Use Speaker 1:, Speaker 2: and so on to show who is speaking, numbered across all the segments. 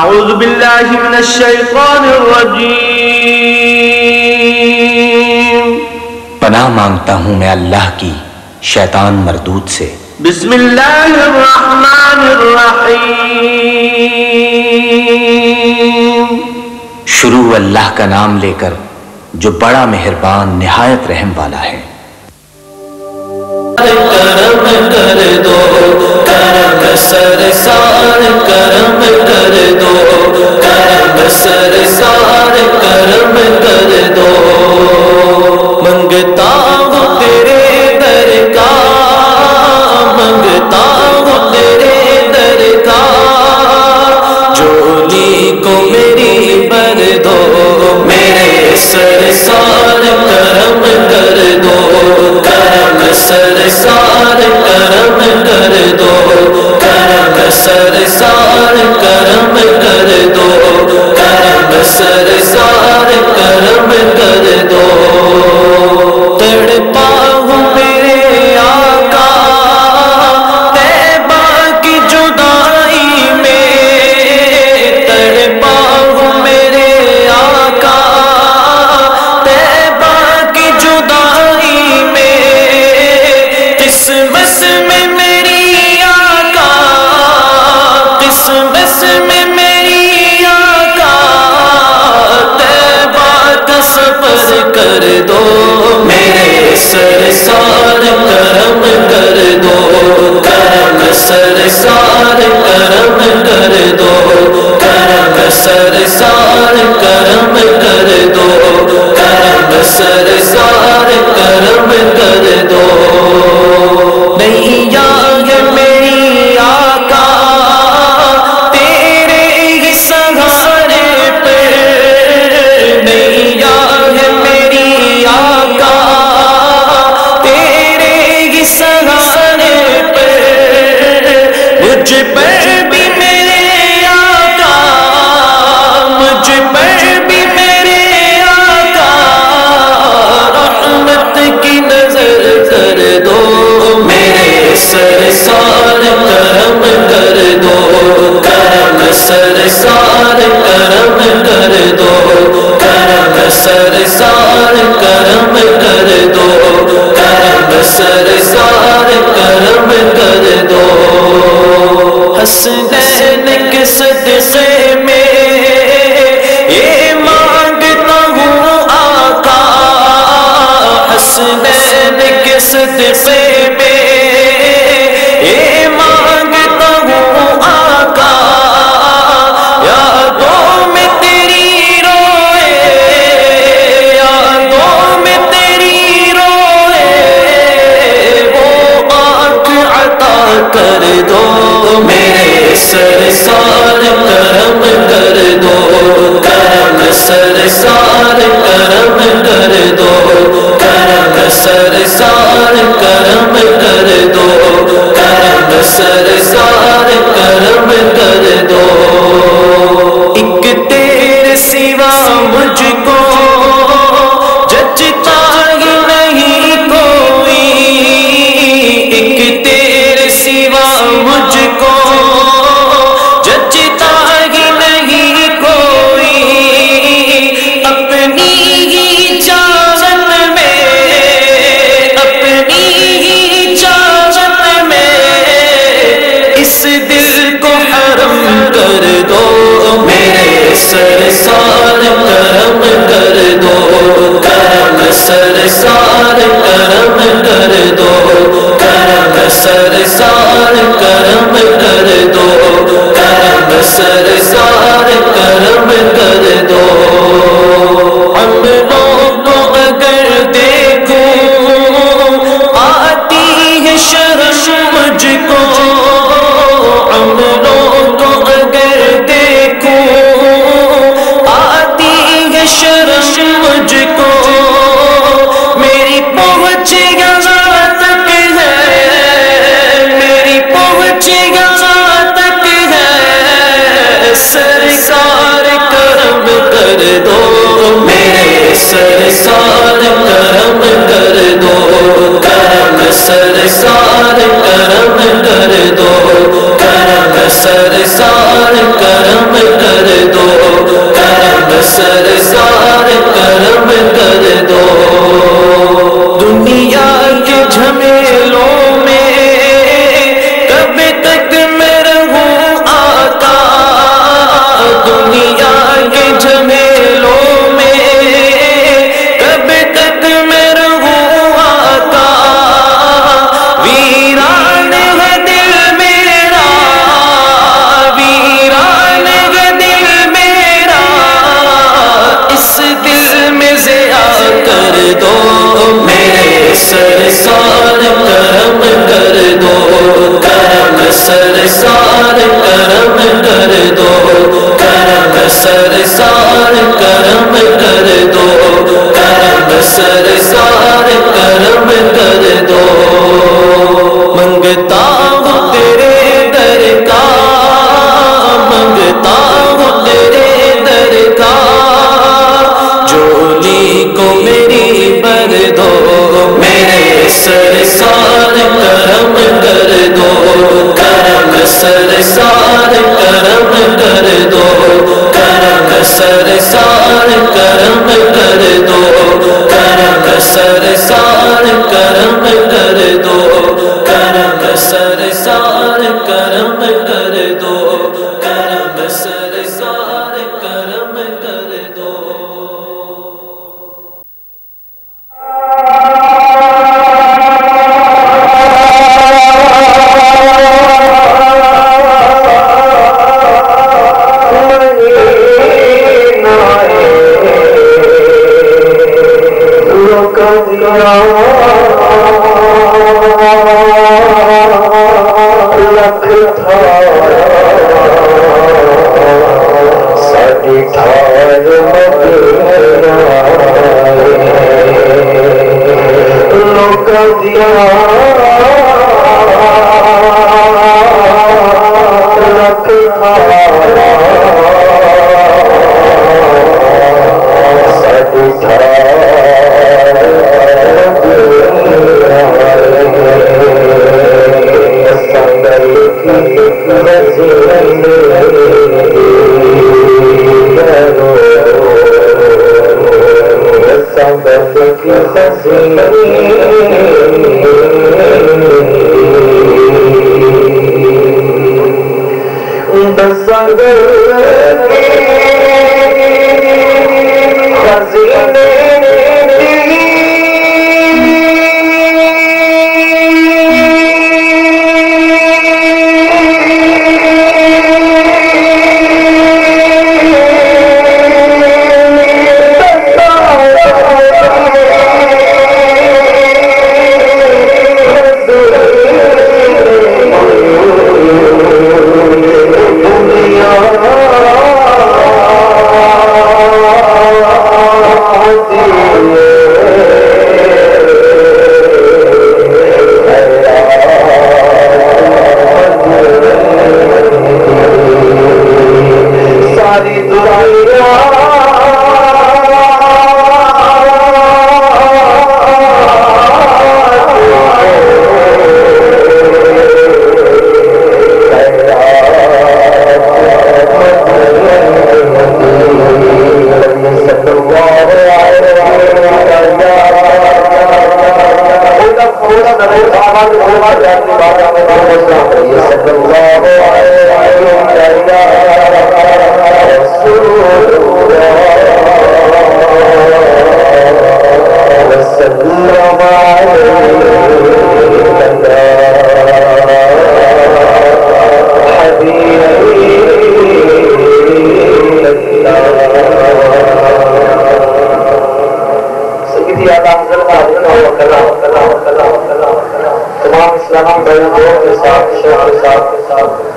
Speaker 1: اعوذ باللہ من الشیطان الرجیم،
Speaker 2: پناہ مانگتا ہوں میں اللہ کی شیطان مردود سے۔
Speaker 1: بسم اللہ الرحمن الرحیم،
Speaker 2: شروع اللہ کا نام لے کر جو بڑا مہربان نہایت رحم والا ہے۔
Speaker 3: کرم کر دو کرم سرسار کرم کر دو کرم سرسار کرم کر دو، منگتا ہوں تیرے در کا منگتا ہوں تیرے در کا، جولی کو میری بھر دو میرے سرسار کرم کر دو کرم سرسار کرم کر دو کرم سرسار کرم کر دو کرم سرسار کرم کر دو، تڑپا ہوں میرے آقا طیبہ کی جدائی میں، تڑپا ہوں میرے آقا طیبہ کی جدائی میں، قسمت میں میری آقا قسمت میں میری آقا طیبہ کا سفر کر دو، میرے سرسار کرم کر دو کرم سرسار کرم کر دو کرم سرسار کرم کر دو کرم سرسار کرم کر دو، نیا ہے میری آقا تیرے ہی سہارے پہ، نیا ہے میری آقا تیرے ہی سہارے پہ، مجھ پر بھی میرے آقا مجھ پر بھی میرے آقا رحمت کی نظر کر دو، میرے سرسار کرم کر دو کرم سرسار کرم کر دو کرم سرسار کرم کر دو کرم سرسار کرم کر دو، حسنین کے صدقے میں یہ مانگتا ہوں آقا، حسنین کے صدقے میں یہ مانگتا ہوں آقا، یادوں میں تیری روئے یادوں میں تیری روئے وہ آنکھ عطا کر دو، میرے سرسار کرم کر دو کرم سرسار کرم کر دو کرم سرسار کرم کر دو کرم سرسار کرم کر دو، ایک تیرے سوا مجھ کو جچتا ہی نہیں کوئی، ایک تیرے سوا مجھ کو جچتا ہی نہیں کوئی، اپنی ہی چاہت میں اپنی ہی چاہت میں اس دل کو حرم کر دو، میرے سرسار کرم کر دو کرم سرسار کرم کر دو کرم سرسار کرم کر دو کرم سرسار کرم کر دو، عمروں کو اگر دیکھوں آتی ہے شرم مجھ کو، عمروں کو اگر دیکھوں آتی ہے شرم مجھ کو، میری پہنچ یہاں تک ہے میری پہنچ یہاں تک ہے، سر سرکار کرم کر دو دنیا کے جھمیلوں میں کب تک میں رہوں آقا دنیا کے جھمیلوں میں کب تک میں رہوں آقا ویران ہے دل میرا ویران ہے دل میرا اس دل میں ضیا کر دو میرے سرکار کرم کر دو کرم سرکار کرم کر دو کرم سرکار کرم کر دو کرم سرکار کرم کر دو منگتا ہوں تیرے در کا منگتا ہوں تیرے در کا جولی کو میری بھر دو میرے سرکار کرم کر دو کرم سرکار کرم کر دو کرم سرکار کرم کر دو کرم سرکار کرم کر دو کرم سرکار کرم کر دو کرم سرکار کرم کر دو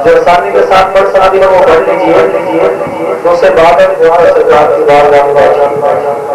Speaker 4: جو آسانی کے ساتھ پڑھ سکتی ہے وہ پڑھ لیجیے دوسرے بعد سرکار کی بارگاہ میں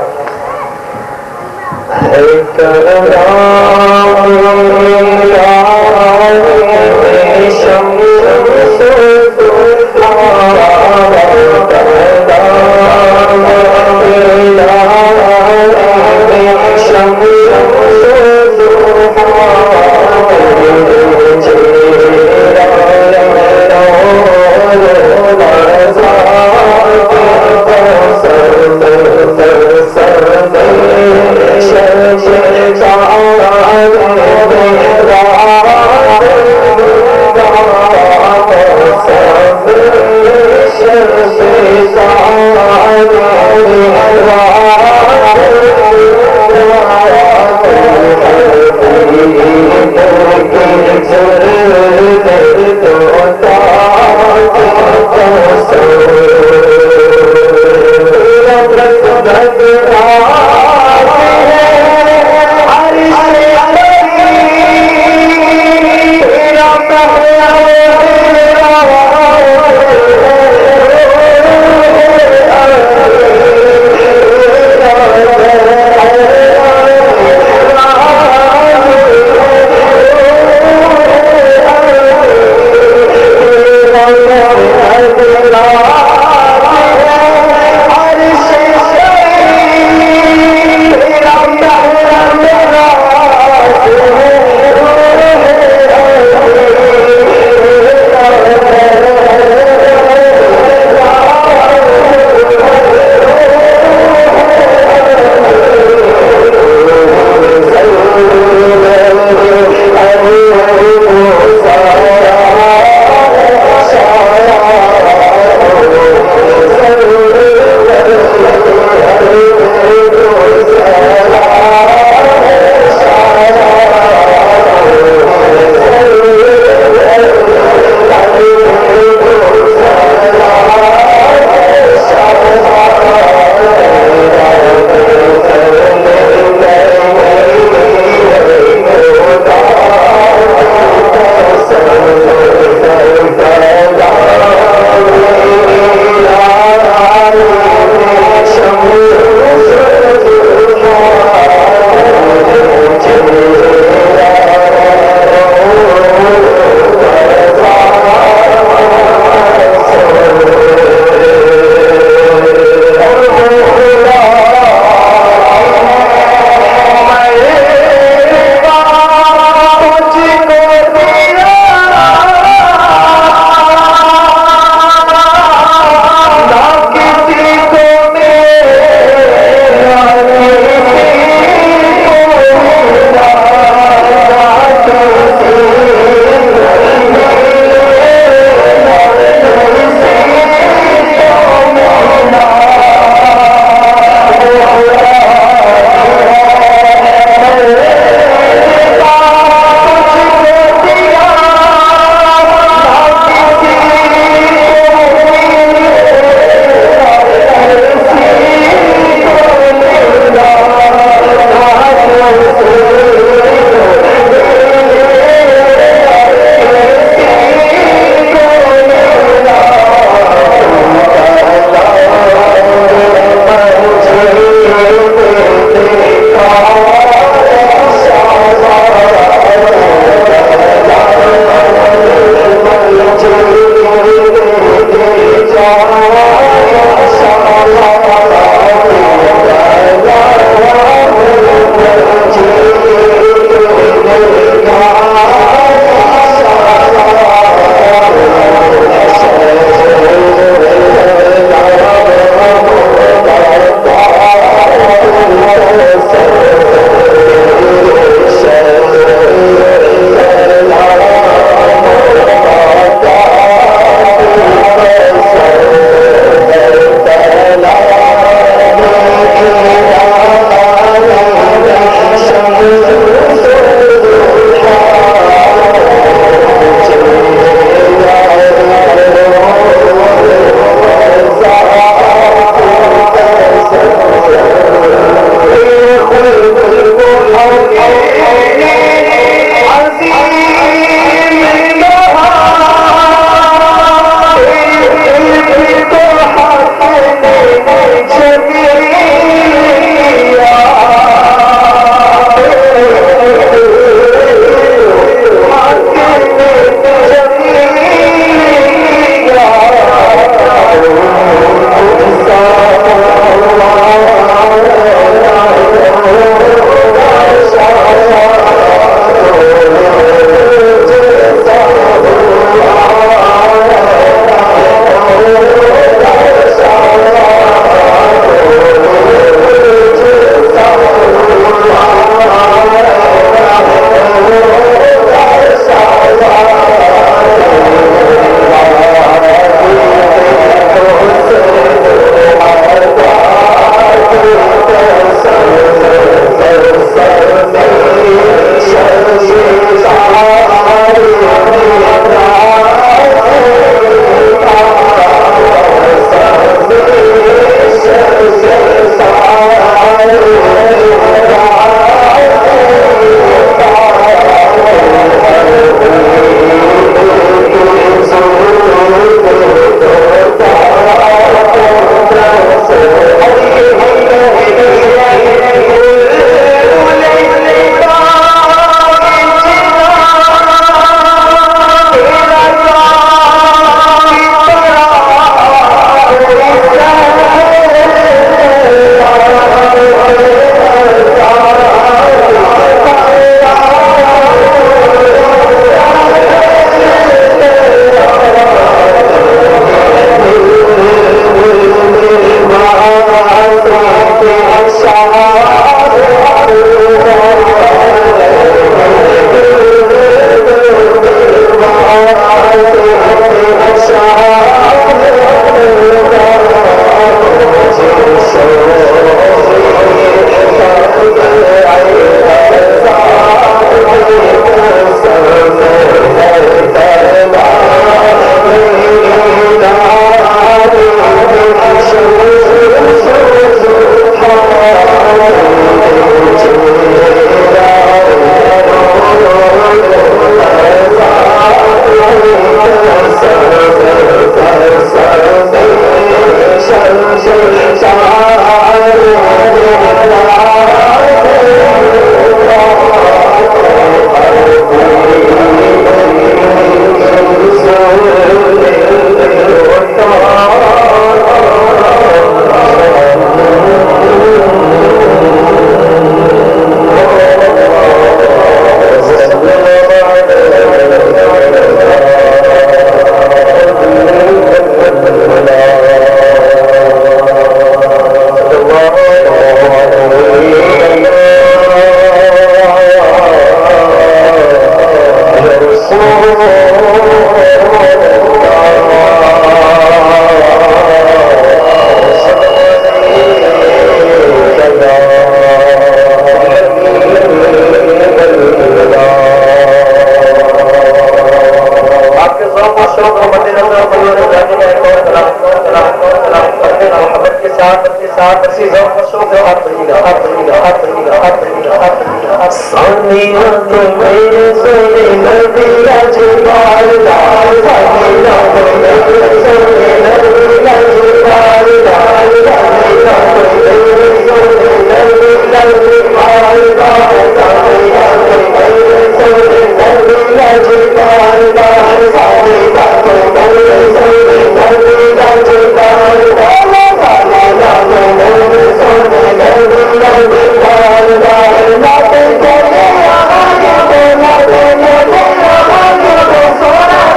Speaker 5: Sohra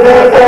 Speaker 5: Bye.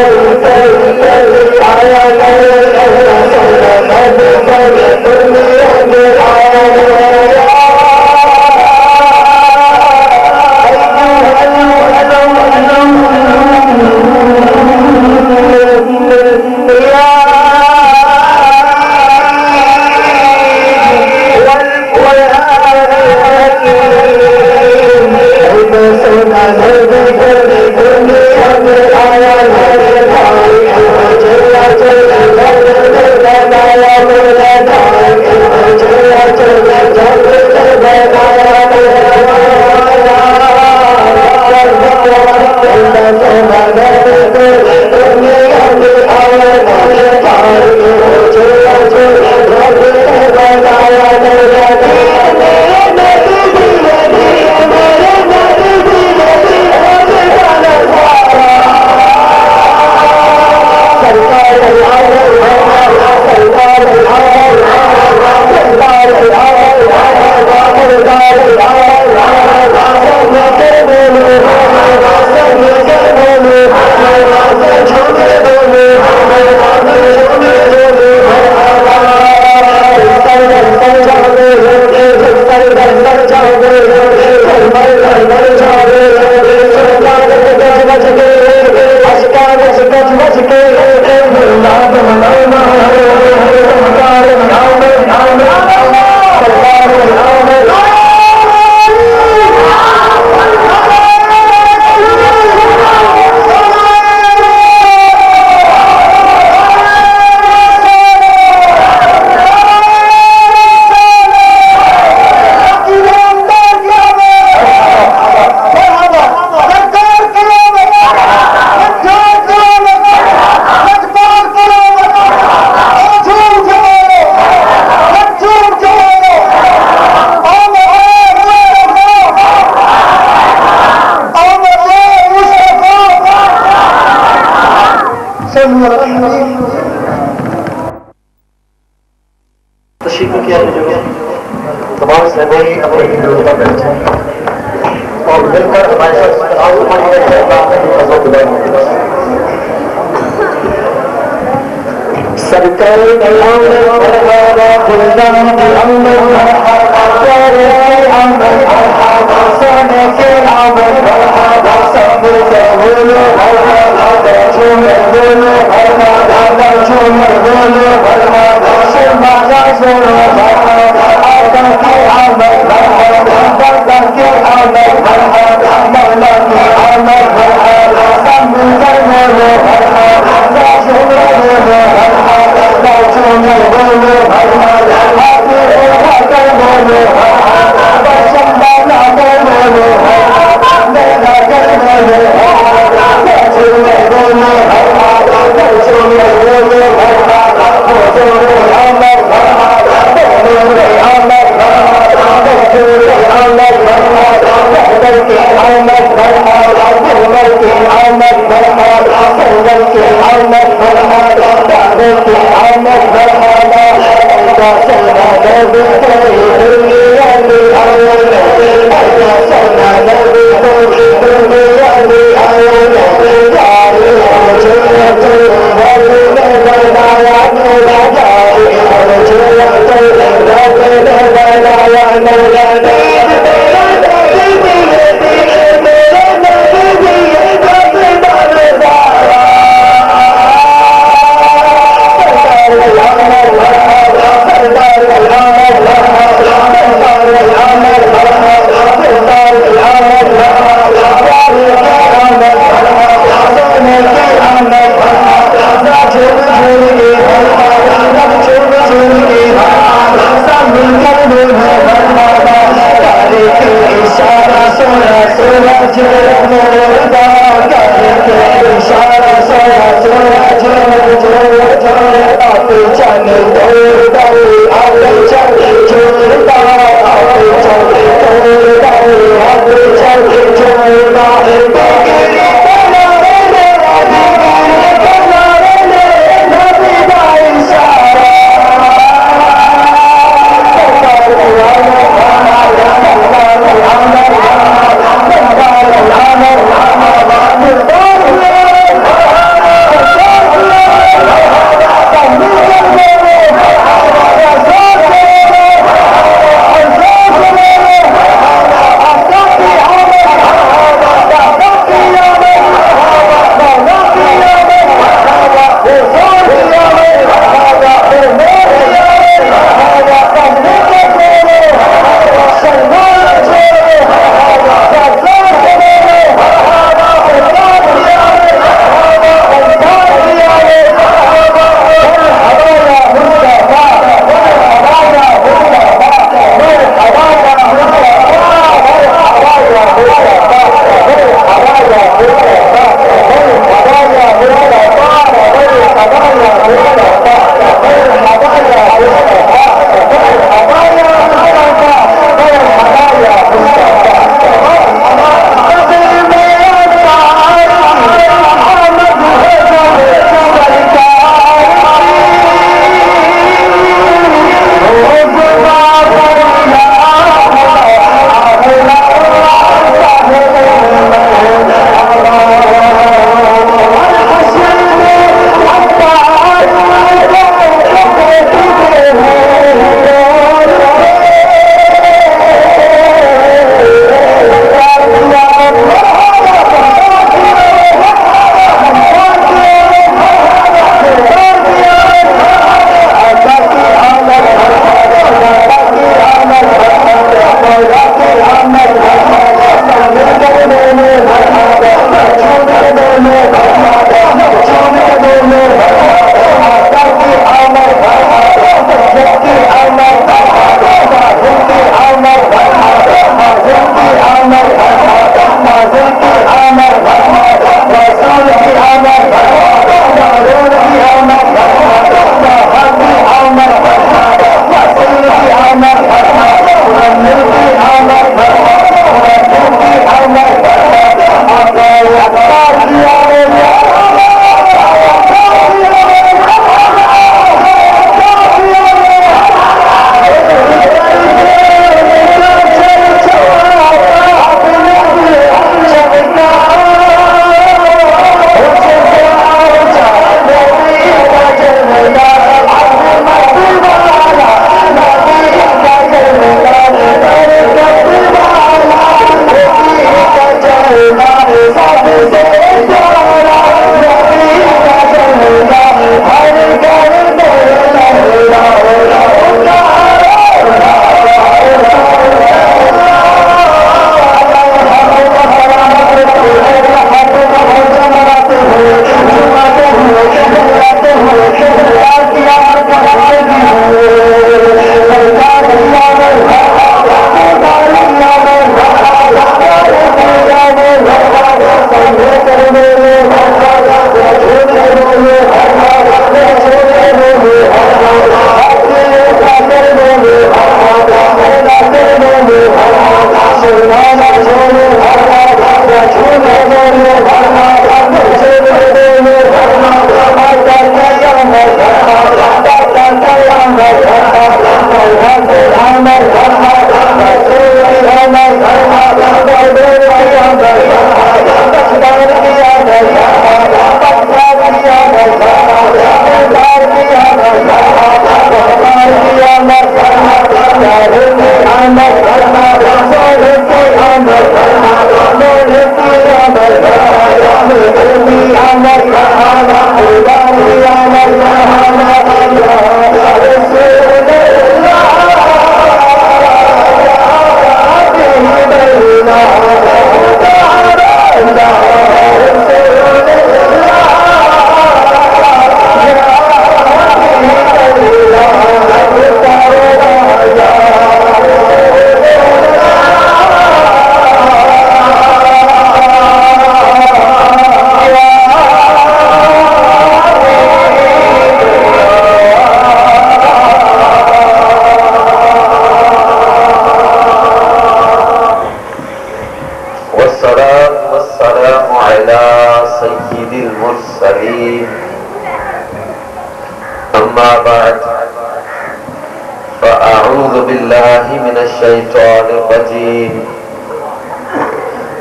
Speaker 5: الشيطان الرجيم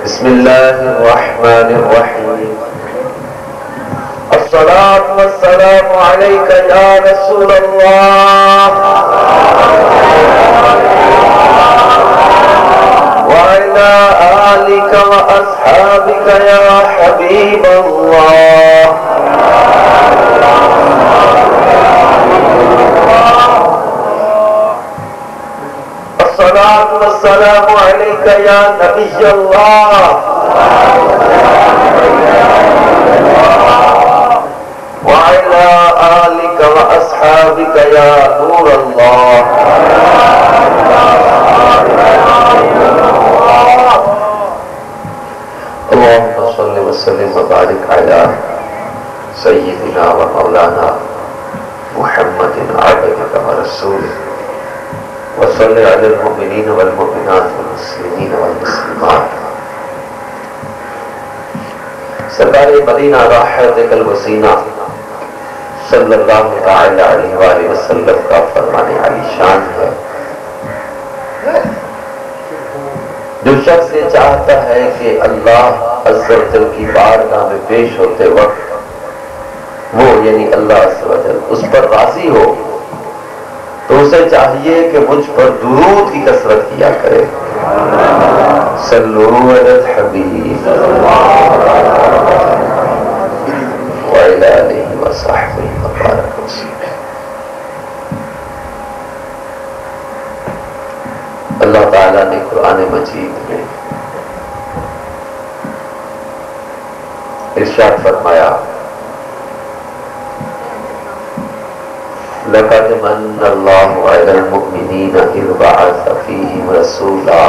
Speaker 5: بسم الله الرحمن الرحيم الصلاة والسلام عليك يا رسول الله وعلى آلك وأصحابك يا حبيب الله الصلاة والسلام عليك يا نبي الله وعلى آلك وأصحابك يا نور الله اللهم صل وسلم وبارك على سيدنا ومولانا محمد عبدك ورسولك وصل على المؤمنين والمؤمنات والمسلمين والمسلمات سرکار مدینہ راحت الوسینہ صلی اللہ تعالی علیہ وآلہ وسلم کا فرمان علی شان ہے جو شخص یہ چاہتا ہے کہ اللہ عز و جل کی بارگاہ میں پیش ہوتے وقت وہ یعنی اللہ عز و جل اس پر راضی ہو تو اسے چاہیے کہ مجھ پر درود کی کثرت کیا کرے صلو علی الحبیب وعلی آلہ وصحبہ وبارک وسلم اللہ تعالیٰ نے قرآن مجید میں ارشاد فرمایا لقد من اللہ علی المؤمنین اذ بعث فیہم رسولا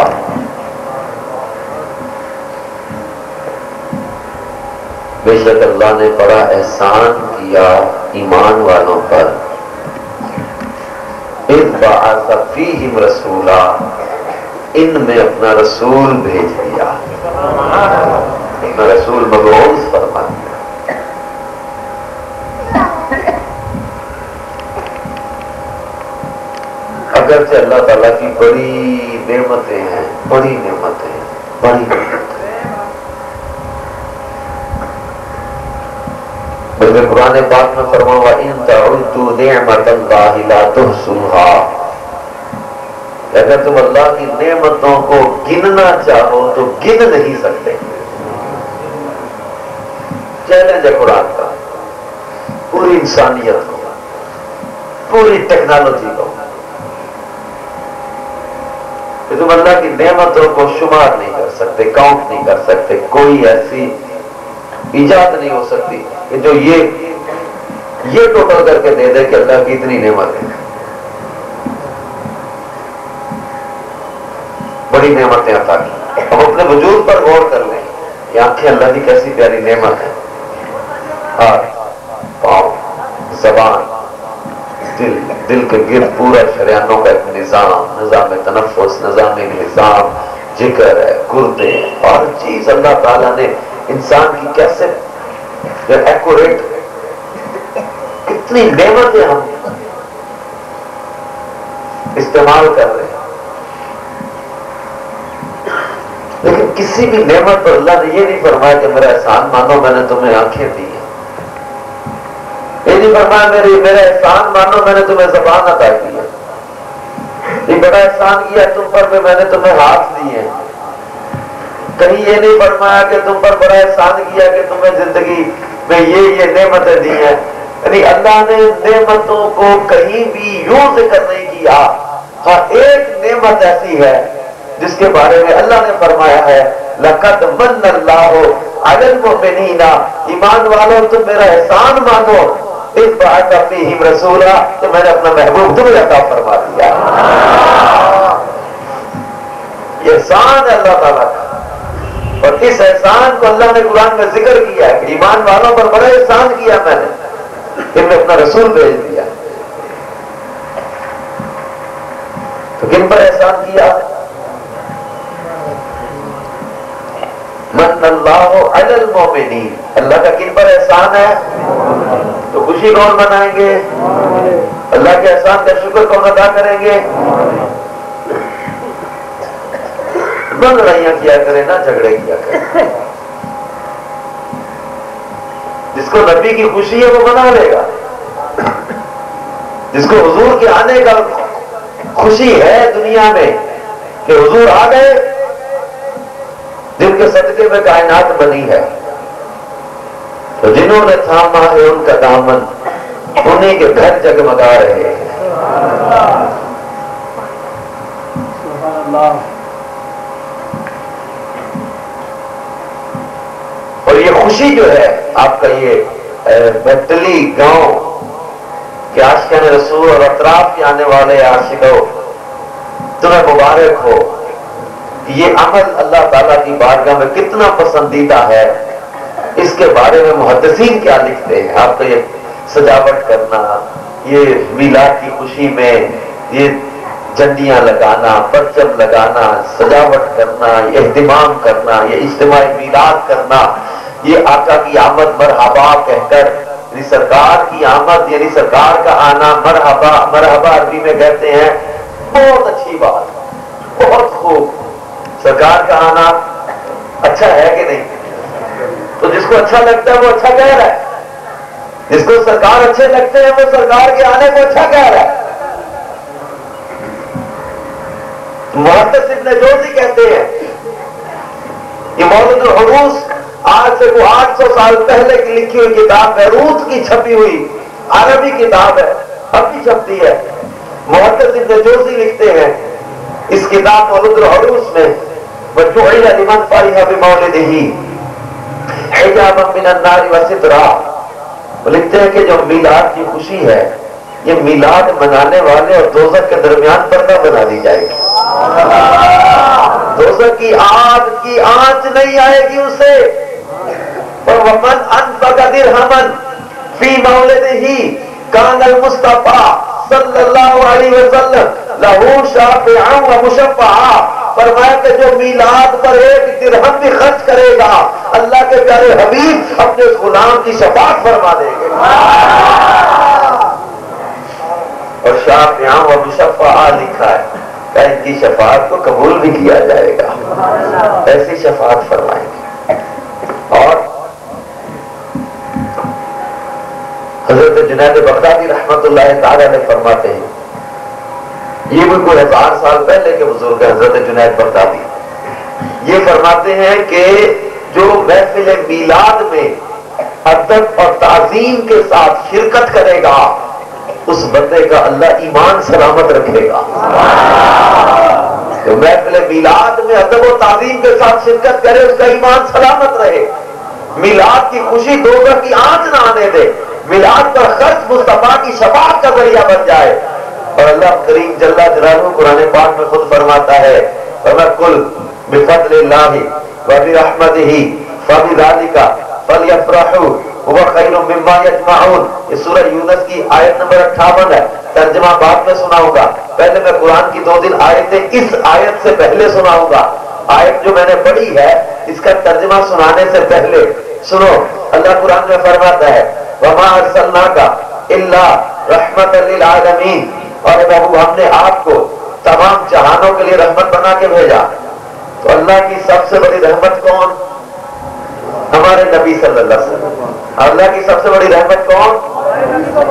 Speaker 5: بے شک اللہ نے بڑا احسان کیا ایمان والوں پر اذ بعث فیہم رسولا ان میں اپنا رسول بھیج دیا اپنا رسول مبعوث فرما دیا اگرچہ اللہ تعالیٰ کی بڑی نعمتیں ہیں بڑی نعمتیں بلکہ قرآن پاک میں فرمایا وَإِن تَعُدُّوا نِعْمَةَ اللَّهِ لَا تُحْصُوهَا اگر تم اللہ کی نعمتوں کو گننا چاہو تو گن نہیں سکتے چیلنج ہے قرآن کا پوری انسانیت کو پوری ٹیکنالوجی کو کہ تم اللہ کی نعمتوں کو شمار نہیں کر سکتے کاؤنٹ نہیں کر سکتے کوئی ایسی ایجاد نہیں ہو سکتی کہ جو یہ ٹوٹل کر کے دے دے کہ اللہ کی اتنی نعمت ہے بڑی نعمتیں عطا کی ہم اپنے وجود پر غور کر لیں یہ آنکھیں اللہ کی کیسی پیاری نعمت ہے ہاتھ پاؤں زبان دل کے گرد پورا شریانوں کا ایک نظام تنفس نظام نظام جگر ہے گردے اور چیز اللہ تعالیٰ نے انسان کی کیسے ایکوریٹ کتنی نعمتیں ہم استعمال کر رہے ہیں لیکن کسی بھی نعمت پر اللہ نے یہ نہیں فرمایا کہ میرا احسان مانو میں نے تمہیں آنکھیں دی ہیں یہ نہیں فرمایا میرا احسان مانو میں نے تمہیں زبان عطا کی ہے یہ بڑا احسان کیا تم پر میں نے تمہیں ہاتھ دیے کہیں یہ نہیں فرمایا کہ تم پر بڑا احسان کیا کہ تمہیں زندگی میں یہ نعمتیں دی ہیں. یعنی اللہ نے نعمتوں کو کہیں بھی یوں ذکر نہیں کیا. ہاں ایک نعمت ایسی ہے جس کے بارے میں اللہ نے فرمایا ہے لقد من اللہ علی المؤمنین، ایمان والوں تم میرا احسان مانو، اس بعث فیہم رسولا، تو میں نے اپنا محبوب تمہیں عطا فرما دیا. یہ احسان ہے اللہ تعالیٰ کا، اور اس احسان کو اللہ نے قرآن میں ذکر کیا ہے کہ ایمان والوں پر بڑا احسان کیا میں نے، ان میں اپنا رسول بھیج دیا. تو کن پر احسان کیا؟ من اللہ علی المؤمنین، اللہ کا کن پر احسان ہے؟ تو خوشی کون منائیں گے؟ اللہ کے احسان کا شکر کون ادا کریں گے؟ نہ لڑائیاں کیا کریں، نہ جھگڑے کیا کریں. جس کو نبی کی خوشی ہے وہ منا لے گا، جس کو حضور کے آنے کا خوشی ہے دنیا میں کہ حضور آ گئے، جن کے صدقے میں کائنات بنی ہے، تو جنہوں نے تھاما ہے ان کا دامن، انہیں کے گھر جگمگا رہے ہیں. اور یہ خوشی جو ہے آپ کا یہ بیتلی گاؤں کہ عاشقان رسول اور اطراف کے آنے والے عاشقوں تمہیں مبارک ہو. یہ عمل اللہ تعالیٰ کی بارگاہ میں کتنا پسندیدہ ہے، اس کے بارے میں محدثین کیا لکھتے ہیں. آپ کو یہ سجاوٹ کرنا، یہ میلاد کی خوشی میں یہ جھنڈیاں لگانا، پرچم لگانا، سجاوٹ کرنا، یہ اہتمام کرنا، یہ اجتماعی میلاد کرنا، یہ آقا کی آمد مرحبا کہہ کر، یعنی سرکار کی آمد یعنی سرکار کا آنا مرحبا، مرحبا عربی میں کہتے ہیں بہت اچھی بات، بہت خوب. سرکار کا آنا اچھا ہے کہ نہیں؟ تو جس کو اچھا لگتا ہے وہ اچھا کہہ رہا ہے، جس کو سرکار اچھے لگتے ہیں وہ سرکار کے آنے کو اچھا کہہ رہا ہے. محدث ابن جوزی کہتے ہیں یہ مولد العروس آج سے وہ 800 سال پہلے کی لکھی ہوئی کتاب ہے، روت کی چھپی ہوئی عربی کتاب ہے، اب بھی چھپتی ہے. محدث ابن جوزی لکھتے ہیں اس کتاب مولد العروس میں وَجُعِلَ لِمَنْ فَرِحَ بِمَوْلِدِهِ حِجَابًا مِنَ النَّارِ وَسِتْرًا. وہ لکھتے ہیں کہ جو میلاد کی خوشی ہے یہ میلاد منانے والے اور دوزخ کے درمیان پردہ بنا دی جائے گی. دوزخ کی آگ کی آنچ نہیں آئے گی اسے. وَمَنْ أَنْفَقَ دِرْهَمًا فِي مَوْلِدِهِ كَانَ الْمُصْطَفَى صلی اللہ علیہ وسلم لہو شافعا و مشفعا. فرمایا کہ جو میلاد پر ایک درہم بھی خرچ کرے گا اللہ کے پیارے حبیب اپنے غلام کی شفاعت فرما دیں گے. اور شافعا و مشفعا لکھا ہے کہ ان کی شفاعت کو قبول بھی کیا جائے گا. ایسی شفاعت فرمائیں گے. اور حضرت جنید بغدادی رحمت اللہ تعالی نے فرماتے ہیں، یہ بھی کوئی 1000 سال پہلے کے بزرگ ہیں حضرت جنید بغدادی، یہ فرماتے ہیں کہ جو محفل میلاد میں ادب اور تعظیم کے ساتھ شرکت کرے گا اس بندے کا اللہ ایمان سلامت رکھے گا. جو محفل میلاد میں ادب و تعظیم کے ساتھ شرکت کرے اس کا ایمان سلامت رہے. میلاد کی خوشی دوزخ کی آنچ نہ آنے دے. میلاد پر خرچ مصطفیٰ کی شفاعت کا ذریعہ بن جائے. اور اللہ کریم جل جلالہ قرآن پاک میں خود فرماتا ہے وَمَا بِفَضْلِ اللَّهِ وَبِرَحْمَتِهِ فَبِذَلِكَ فَلْيَفْرَحُوا هُوَ خَيْرٌ مِّمَّا يَجْمَعُونَ. یہ سورہ یونس کی آیت نمبر 58 ہے. ترجمہ بعد میں سناؤں گا، پہلے میں قرآن کی 2 آیتیں اس آیت سے پہلے سناؤں گا. آیت جو میں نے پڑھی ہے اس کا ترجمہ سنانے سے پہلے سنو. اللہ قرآن میں فرماتا ہے وَمَا أَرْسَلْنَاكَ إِلَّا رَحْمَةً لِّلْعَالَمِينَ. اور اے محبوب ہم نے آپ کو تمام جہانوں کے لیے رحمت بنا کے بھیجا. تو اللہ کی سب سے بڑی رحمت کون؟ ہمارے نبی صلی اللہ علیہ وسلم. اللہ کی سب سے بڑی رحمت کون؟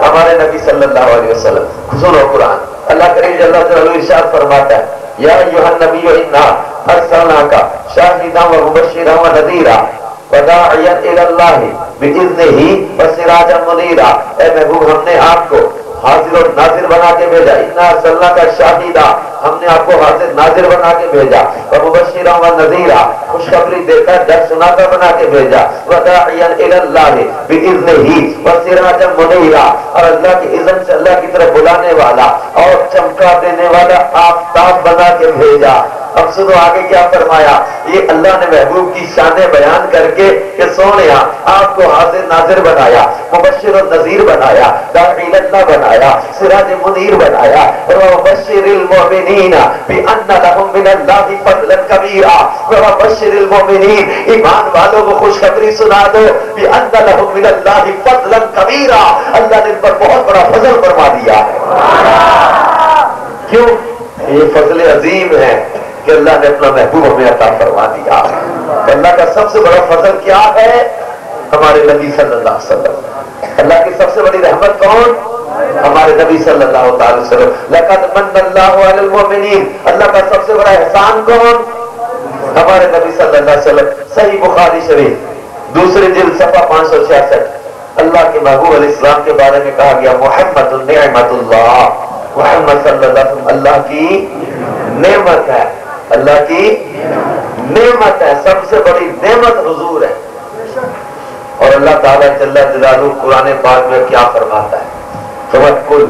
Speaker 5: ہمارے نبی صلی اللہ علیہ وسلم. سنو قرآن اللہ کریم جل جلالہ ارشاد فرماتا ہے یا ایھا النبی انا ارسلناک شاہدا و مبشرا و نذیرا وداعیا الی اللہ باذنہ وسراجا منیرا۔ اے محبوب ہم نے آپ کو حاضر اور ناظر بنا کے بھیجا، انا ارسلناک شاہدا، ہم نے آپ کو حاضر ناظر بنا کے بھیجا، ومبشرا و نذیرا، خوشخبری دے کر ڈر سناتا بنا کے بھیجا، وداعیا الی اللہ باذنہ وسراجا منیرا، اور اللہ کی اذن سے اللہ کی طرف بلانے والا اور چمکا دینے والا آفتاب بنا کے بھیجا۔ اب سنو آگے کیا فرمایا، یہ اللہ نے محبوب کی شانیں بیان کر کے کہ سونیا آپ کو حاضر ناظر بنایا، مبشر و نذیر بنایا، داعی اللہ بنایا، سراج منیر بنایا، وبشر المؤمنین بان لهم من اللہ فضلا کبیرا، وبشر المؤمنین، ایمان والوں کو خوشخبری سنا دو، بان لهم من اللہ فضلا کبیرا، اللہ نے ان پر بہت بڑا فضل فرما دیا ہے۔ کیوں؟ یہ فضل عظیم ہے کہ اللہ نے اپنا محبوب ہمیں عطا فرما دیا۔ اللہ کا سب سے بڑا فضل کیا ہے؟ ہمارے نبی صلی اللہ علیہ وسلم۔ اللہ کی سب سے بڑی رحمت کون؟ ہمارے نبی صلی اللہ علیہ وسلم۔ لقد من اللہ علی المؤمنین، اللہ کا سب سے بڑا احسان کون؟ ہمارے نبی صلی اللہ علیہ وسلم۔ صحیح بخاری شریف دوسری جلد صفحہ 566، اللہ کے محبوب علیہ السلام کے بارے میں کہا گیا محمد نعمت اللہ، محمد صلی اللہ علیہ وسلم اللہ کی نعمت ہے، اللہ کی نعمت ہے، سب سے بڑی نعمت حضور ہے۔ اور اللہ تعالیٰ جل جلالہ قرآن پاک میں کیا فرماتا ہے؟ توکل،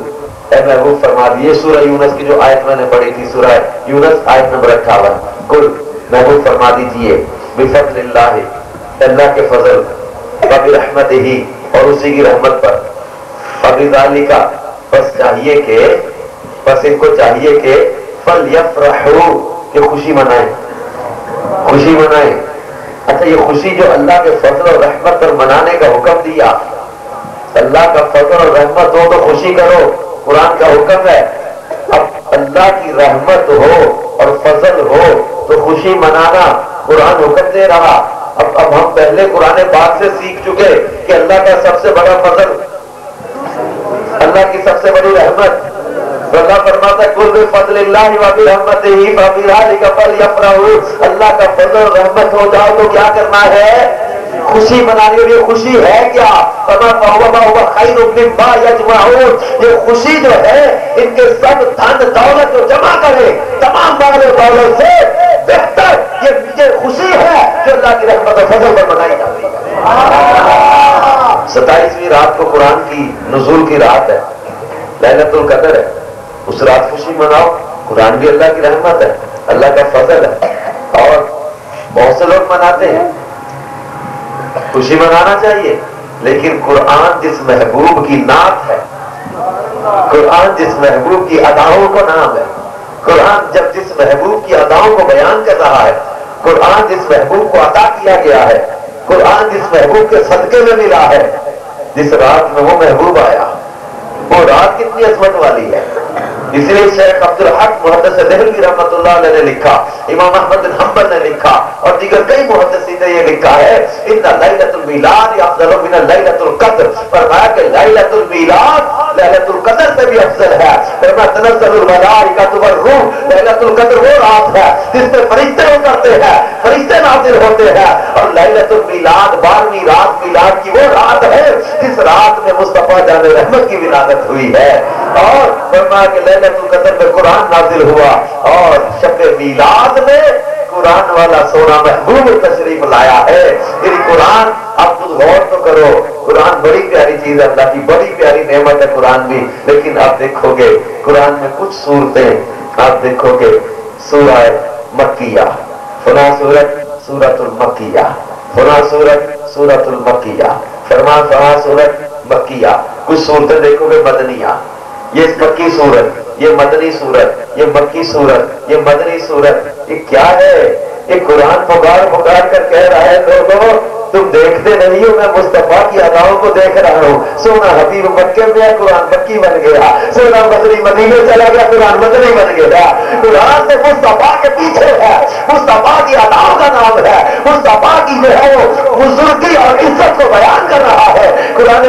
Speaker 5: اے محبوب فرما دیے، سورہ یونس کی جو آیت میں نے پڑھی تھی، سورہ یونس آیت نمبر 58، کل محبوب فرما دیجئے بفضل اللہ، اللہ کے فضل، وبرحمتہ، اور اسی کی رحمت پر، فبذالک، بس چاہیے کہ، بس ان کو چاہیے کہ فلیفرحوا، کہ خوشی منائیں، خوشی منائیں۔ اچھا یہ خوشی جو اللہ کے فضل اور رحمت پر منانے کا حکم دیا، اللہ کا فضل اور رحمت ہو تو خوشی کرو، قرآن کا حکم ہے۔ اب اللہ کی رحمت ہو اور فضل ہو تو خوشی منانا قرآن حکم دے رہا۔ اب ہم پہلے قرآن پاک سے سیکھ چکے کہ اللہ کا سب سے بڑا فضل، اللہ کی سب سے بڑی رحمت، اللہ فرماتا ہے کل بفضل اللہ وبرحمتہ فبذالک فلیفرحوا، اللہ کا فضل اور رحمت ہو جاؤ تو کیا کرنا ہے؟ خوشی منانی۔ اور یہ خوشی ہے کیا؟ فَهُوَ خَيْرٌ مِّمَّا يَجْمَعُونَ، یہ خوشی جو ہے ان کے سب دھن دولت جو جمع کرے، تمام مال و دولت سے بہتر یہ خوشی ہے جو اللہ کی رحمت اور فضل پر منائی جاتی ہے۔ 27ویں رات کو قرآن کی نزول کی رات ہے، لیلۃ القدر ہے، اس رات خوشی مناؤ، قرآن بھی اللہ کی رحمت ہے، اللہ کا فضل ہے۔ اور بہت سے لوگ مناتے ہیں، خوشی منانا چاہیے، لیکن قرآن جس محبوب کی نعت ہے، قرآن جس محبوب کی اداؤں کو نام ہے، قرآن جب جس محبوب کی اداؤں کو بیان کر رہا ہے، قرآن جس محبوب کو عطا کیا گیا ہے، قرآن جس محبوب کے صدقے میں ملا ہے، جس رات میں وہ محبوب آیا، وہ رات کتنی عظمت والی ہے۔ اس لیے شیخ عبد الحق محدث دہلوی رحمۃ اللہ علیہ نے لکھا، امام احمد بن حنبل نے لکھا، اور دیگر کئی محدثین نے یہ لکھا ہے ان لیلۃ المیلاد افضل من لیلۃ القدر، فرمایا کہ لیلۃ المیلاد لیلۃ القدر سے بھی افضل ہے۔ فرمایا تنزل الملائکۃ والروح، لیلۃ القدر وہ رات ہے جس میں فرشتے اترتے ہیں، فرشتے نازل ہوتے ہیں، اور لیلۃ المیلاد 12ویں رات میلاد کی وہ رات ہے جس رات میں مصطفیٰ جان رحمت کی ولادت ہوئی ہے۔ اور فرمایا کہ لیلۃ القدر میں قرآن نازل ہوا، اور شب میلاد میں قرآن والا سونا محبوب تشریف لایا ہے۔ یعنی قرآن آپ خود غور تو کرو، قرآن بڑی پیاری چیز ہے، اللہ کی بڑی پیاری نعمت ہے قرآن بھی، لیکن آپ دیکھو گے قرآن میں کچھ صورتیں آپ دیکھو گے، سورہ مکیہ، فلاں سورت سورۃ المکیہ، فلاں سورت سورۃ المکیہ، فلاں سورت مکیہ، کچھ صورتیں دیکھو گے مدنیہ، یہ مکی سورت، یہ مدنی سورت، یہ مکی سورت، یہ مدنی سورت، یہ کیا ہے؟ یہ قرآن پکار کر کہہ رہا ہے لوگوں تم دیکھتے نہیں ہو، میں مصطفیٰ کی اداؤں کو دیکھ رہا ہوں۔ سونا حبیب مکے میں ہے، قرآن مکی بن گیا، سونا مدنی مدینے چلا گیا، قرآن مدنی بن گیا۔ قرآن سے مصطفیٰ کے پیچھے ہے، مصطفیٰ کی اداؤں کا نام ہے، مصطفیٰ کی جو ہے وہ بزرگی اور عزت کو بیان کر رہا ہے۔ قرآن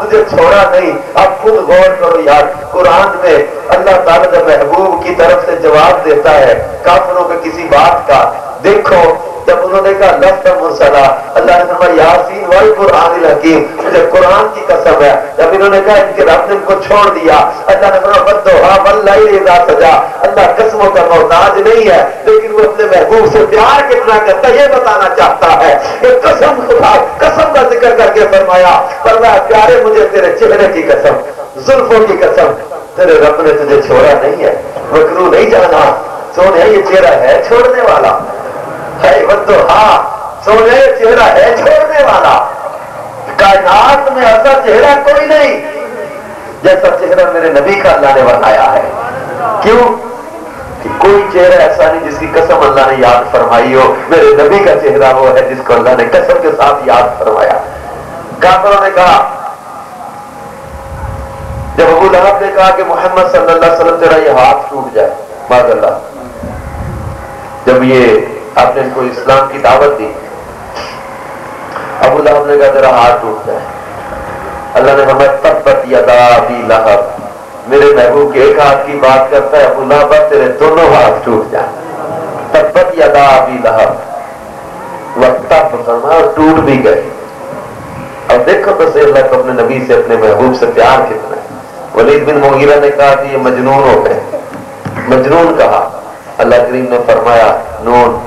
Speaker 5: تجھے چھوڑا نہیں. اب خود غور کرو یار, قرآن میں اللہ تعالیٰ جب محبوب کی طرف سے جواب دیتا ہے کافروں کے کسی بات کا, دیکھو جب انہوں نے کہا لفظ مرسلا, اللہ نے فرمایا یاسین والقرآن الحکیم, مجھے قرآن کی قسم ہے. جب انہوں نے کہا ان کے رب نے ان کو چھوڑ دیا, اللہ نے فرمایا والضحیٰ واللیل اذا سجا, اللہ قسموں کا محتاج نہیں ہے لیکن وہ اپنے محبوب سے پیار کتنا کرتا ہے یہ بتانا چاہتا ہے. یہ قسم خدا, قسم کا ذکر کر کے فرمایا پیارے مجھے تیرے چہرے کی قسم, زلفوں کی قسم, تیرے رب نے تجھے چھوڑا نہیں ہے, مکروہ نہیں جانا. سونے یہ چہرہ ہے چھوڑنے والا ہے, والضحیٰ سونے یہ چہرہ ہے چھوڑنے والا. کائنات میں ایسا چہرہ کوئی نہیں جیسا چہرہ میرے نبی کا اللہ نے بنایا ہے. کیوں کہ کوئی چہرہ ایسا نہیں جس کی قسم اللہ نے یاد فرمائی ہو. میرے نبی کا چہرہ وہ ہے جس کو اللہ نے قسم کے ساتھ یاد فرمایا. کافروں نے کہا, جب ابو لہب نے کہا کہ محمد صلی اللہ علیہ وسلم تیرا یہ ہاتھ ٹوٹ جائے, معاذ اللہ, جب یہ آپ نے ان کو اسلام کی دعوت دی, ابو لہب نے کہا تیرا ہاتھ ٹوٹ جائے. اللہ نے فرمایا تبت یدا ابی لہب, میرے محبوب کے ایک ہاتھ کی بات کرتا ہے, ابو لہب تیرے دونوں ہاتھ ٹوٹ جائیں. تبت یدا ابی لہب, وقت فرمایا اور ٹوٹ بھی گئے. اب دیکھو تو صحیح اللہ کو اپنے نبی سے اپنے محبوب سے پیار کتنا ہے. ولید بن مغیرہ نے کہا کہ یہ مجنون ہو گئے, مجنون کہا. اللہ کریم نے فرمایا نون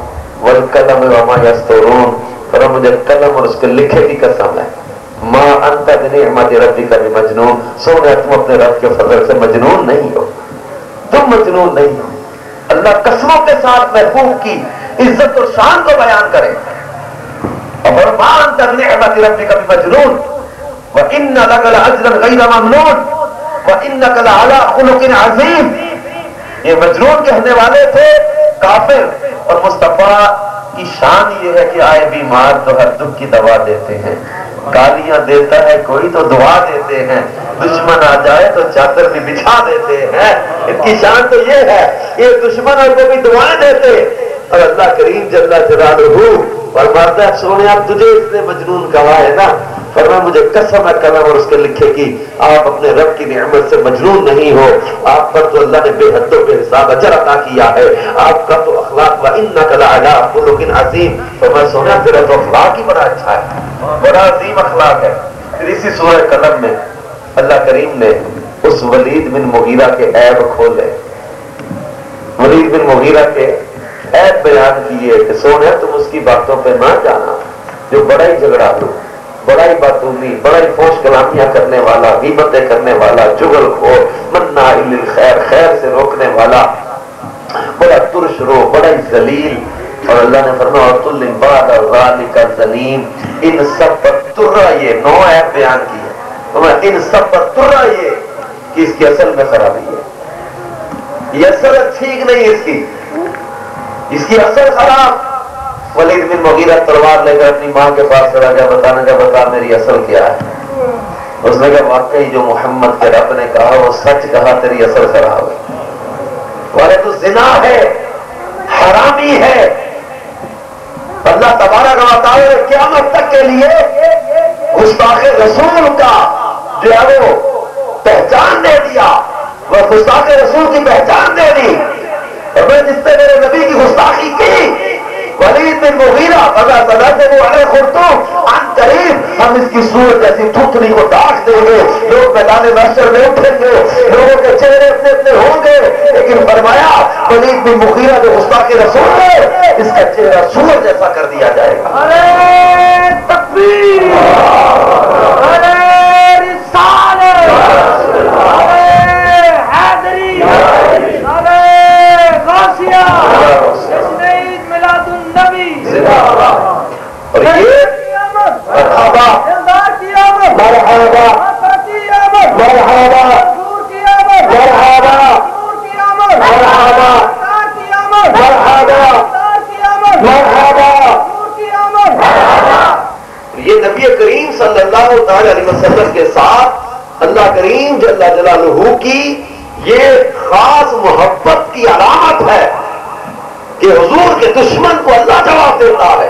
Speaker 5: والقلم وما یسطرون, اور مجھے قلم اور اس کے لکھے کی قسم ہے, ما انت بنعمت ربک بمجنون, سونے تم اپنے رب کے فضل سے مجنون نہیں ہو, تم مجنون نہیں ہو. اللہ قسموں کے ساتھ محبوب کی عزت اور شان کو بیان کرے. اور ما انت بنعمت ربک بمجنون وان لک لاجرا غیر ممنون وانک لعلی خلق عظیم. یہ مجنون کہنے والے تھے کافر, اور مصطفیٰ کی شان یہ ہے کہ آئے بیمار تو ہر دکھ کی دوا دیتے ہیں, گالیاں دیتا ہے کوئی تو دعا دیتے ہیں, دشمن آ جائے تو چادر بھی بچھا دیتے ہیں. ان کی شان تو یہ ہے, یہ دشمن کو بھی دعائیں دیتے. اور اللہ کریم جل جلالہ فرماتا ہے سونے آپ تجھے اس نے مجنون کہا ہے نا, فرمایا مجھے قسم ہے قلم اور اس کے لکھے کی, آپ اپنے رب کی نعمت سے مجنون نہیں ہو. آپ پر تو اللہ نے بے حد و بے حساب اجر عطا کیا ہے. آپ کا تو اخلاق وانک لعلی خلق عظیم, فرمایا سونے تیرا تو اخلاق ہی بڑا اچھا ہے, بڑا عظیم اخلاق ہے. پھر اسی سورہ قلم میں اللہ کریم نے اس ولید بن مغیرہ کے عیب کھولے, ولید بن مغیرہ کے عیب بیان کیے کہ سونے تم اس کی باتوں پہ نہ جانا جو بڑا ہی جھگڑا دو, بڑا ہی باتومی, بڑا ہی فوش کلامیاں کرنے والا, غیبتیں کرنے والا, چغل خور, مناع للخیر, خیر سے روکنے والا, بڑا ترش رو, بڑا ہی ذلیل. اور اللہ نے فرمایا وَقُلْ بَعْدَ ذَلِكَ ذَلِيمٌ, ان سب پر ترا یہ نو عیب بیان کی ہے. ان سب پر ترا یہ کہ اس کی اصل میں خرابی ہے, یہ اصل ٹھیک نہیں, اس کی اصل خراب. ولید بن مغیرہ تلوار لے کر اپنی ماں کے پاس چلا گیا, بتانا کیا بتا میری اصل کیا ہے. اس نے کہا واقعی جو محمد کے رب نے کہا وہ سچ کہا, تیری اصل خراب ہے. والے تو زنا ہے, حرامی ہے. اللہ تبارک و تعالی نے قیامت تک کے لیے گستاخ رسول کا جو ہے وہ پہچان دے دیا, وہ گستاخ رسول کی پہچان دے دی. اور میں جس نے میرے نبی کی گستاخی کی ولید بن مغیرہ فضا سزا سے وہ علیہ خرطوم عن قریب ہم اس کی صورت جیسی تھوتنی کو داغ دیں گے. لوگ میدان محشر میں اٹھیں گے, لوگوں کے چہرے اپنے اپنے ہوں گے, لیکن فرمایا ولید بن مغیرہ جو گستاخ رسول ہے اس کا چہرہ سور جیسا کر دیا جائے گا.
Speaker 1: ارے تکبیر, ارے رسالت, ارے حیدری, ارے غوثیہ, عید میلاد النبی.
Speaker 5: اور یہ مرحبا مرحبا مرحبا مرحبا مرحبا مرحبا مرحبا. یہ نبی کریم صلی اللہ تعالی علیہ وسلم کے ساتھ اللہ کریم جل جلالہ کی یہ خاص محبت کی علامت ہے کہ حضور کے دشمن کو اللہ جواب دیتا ہے.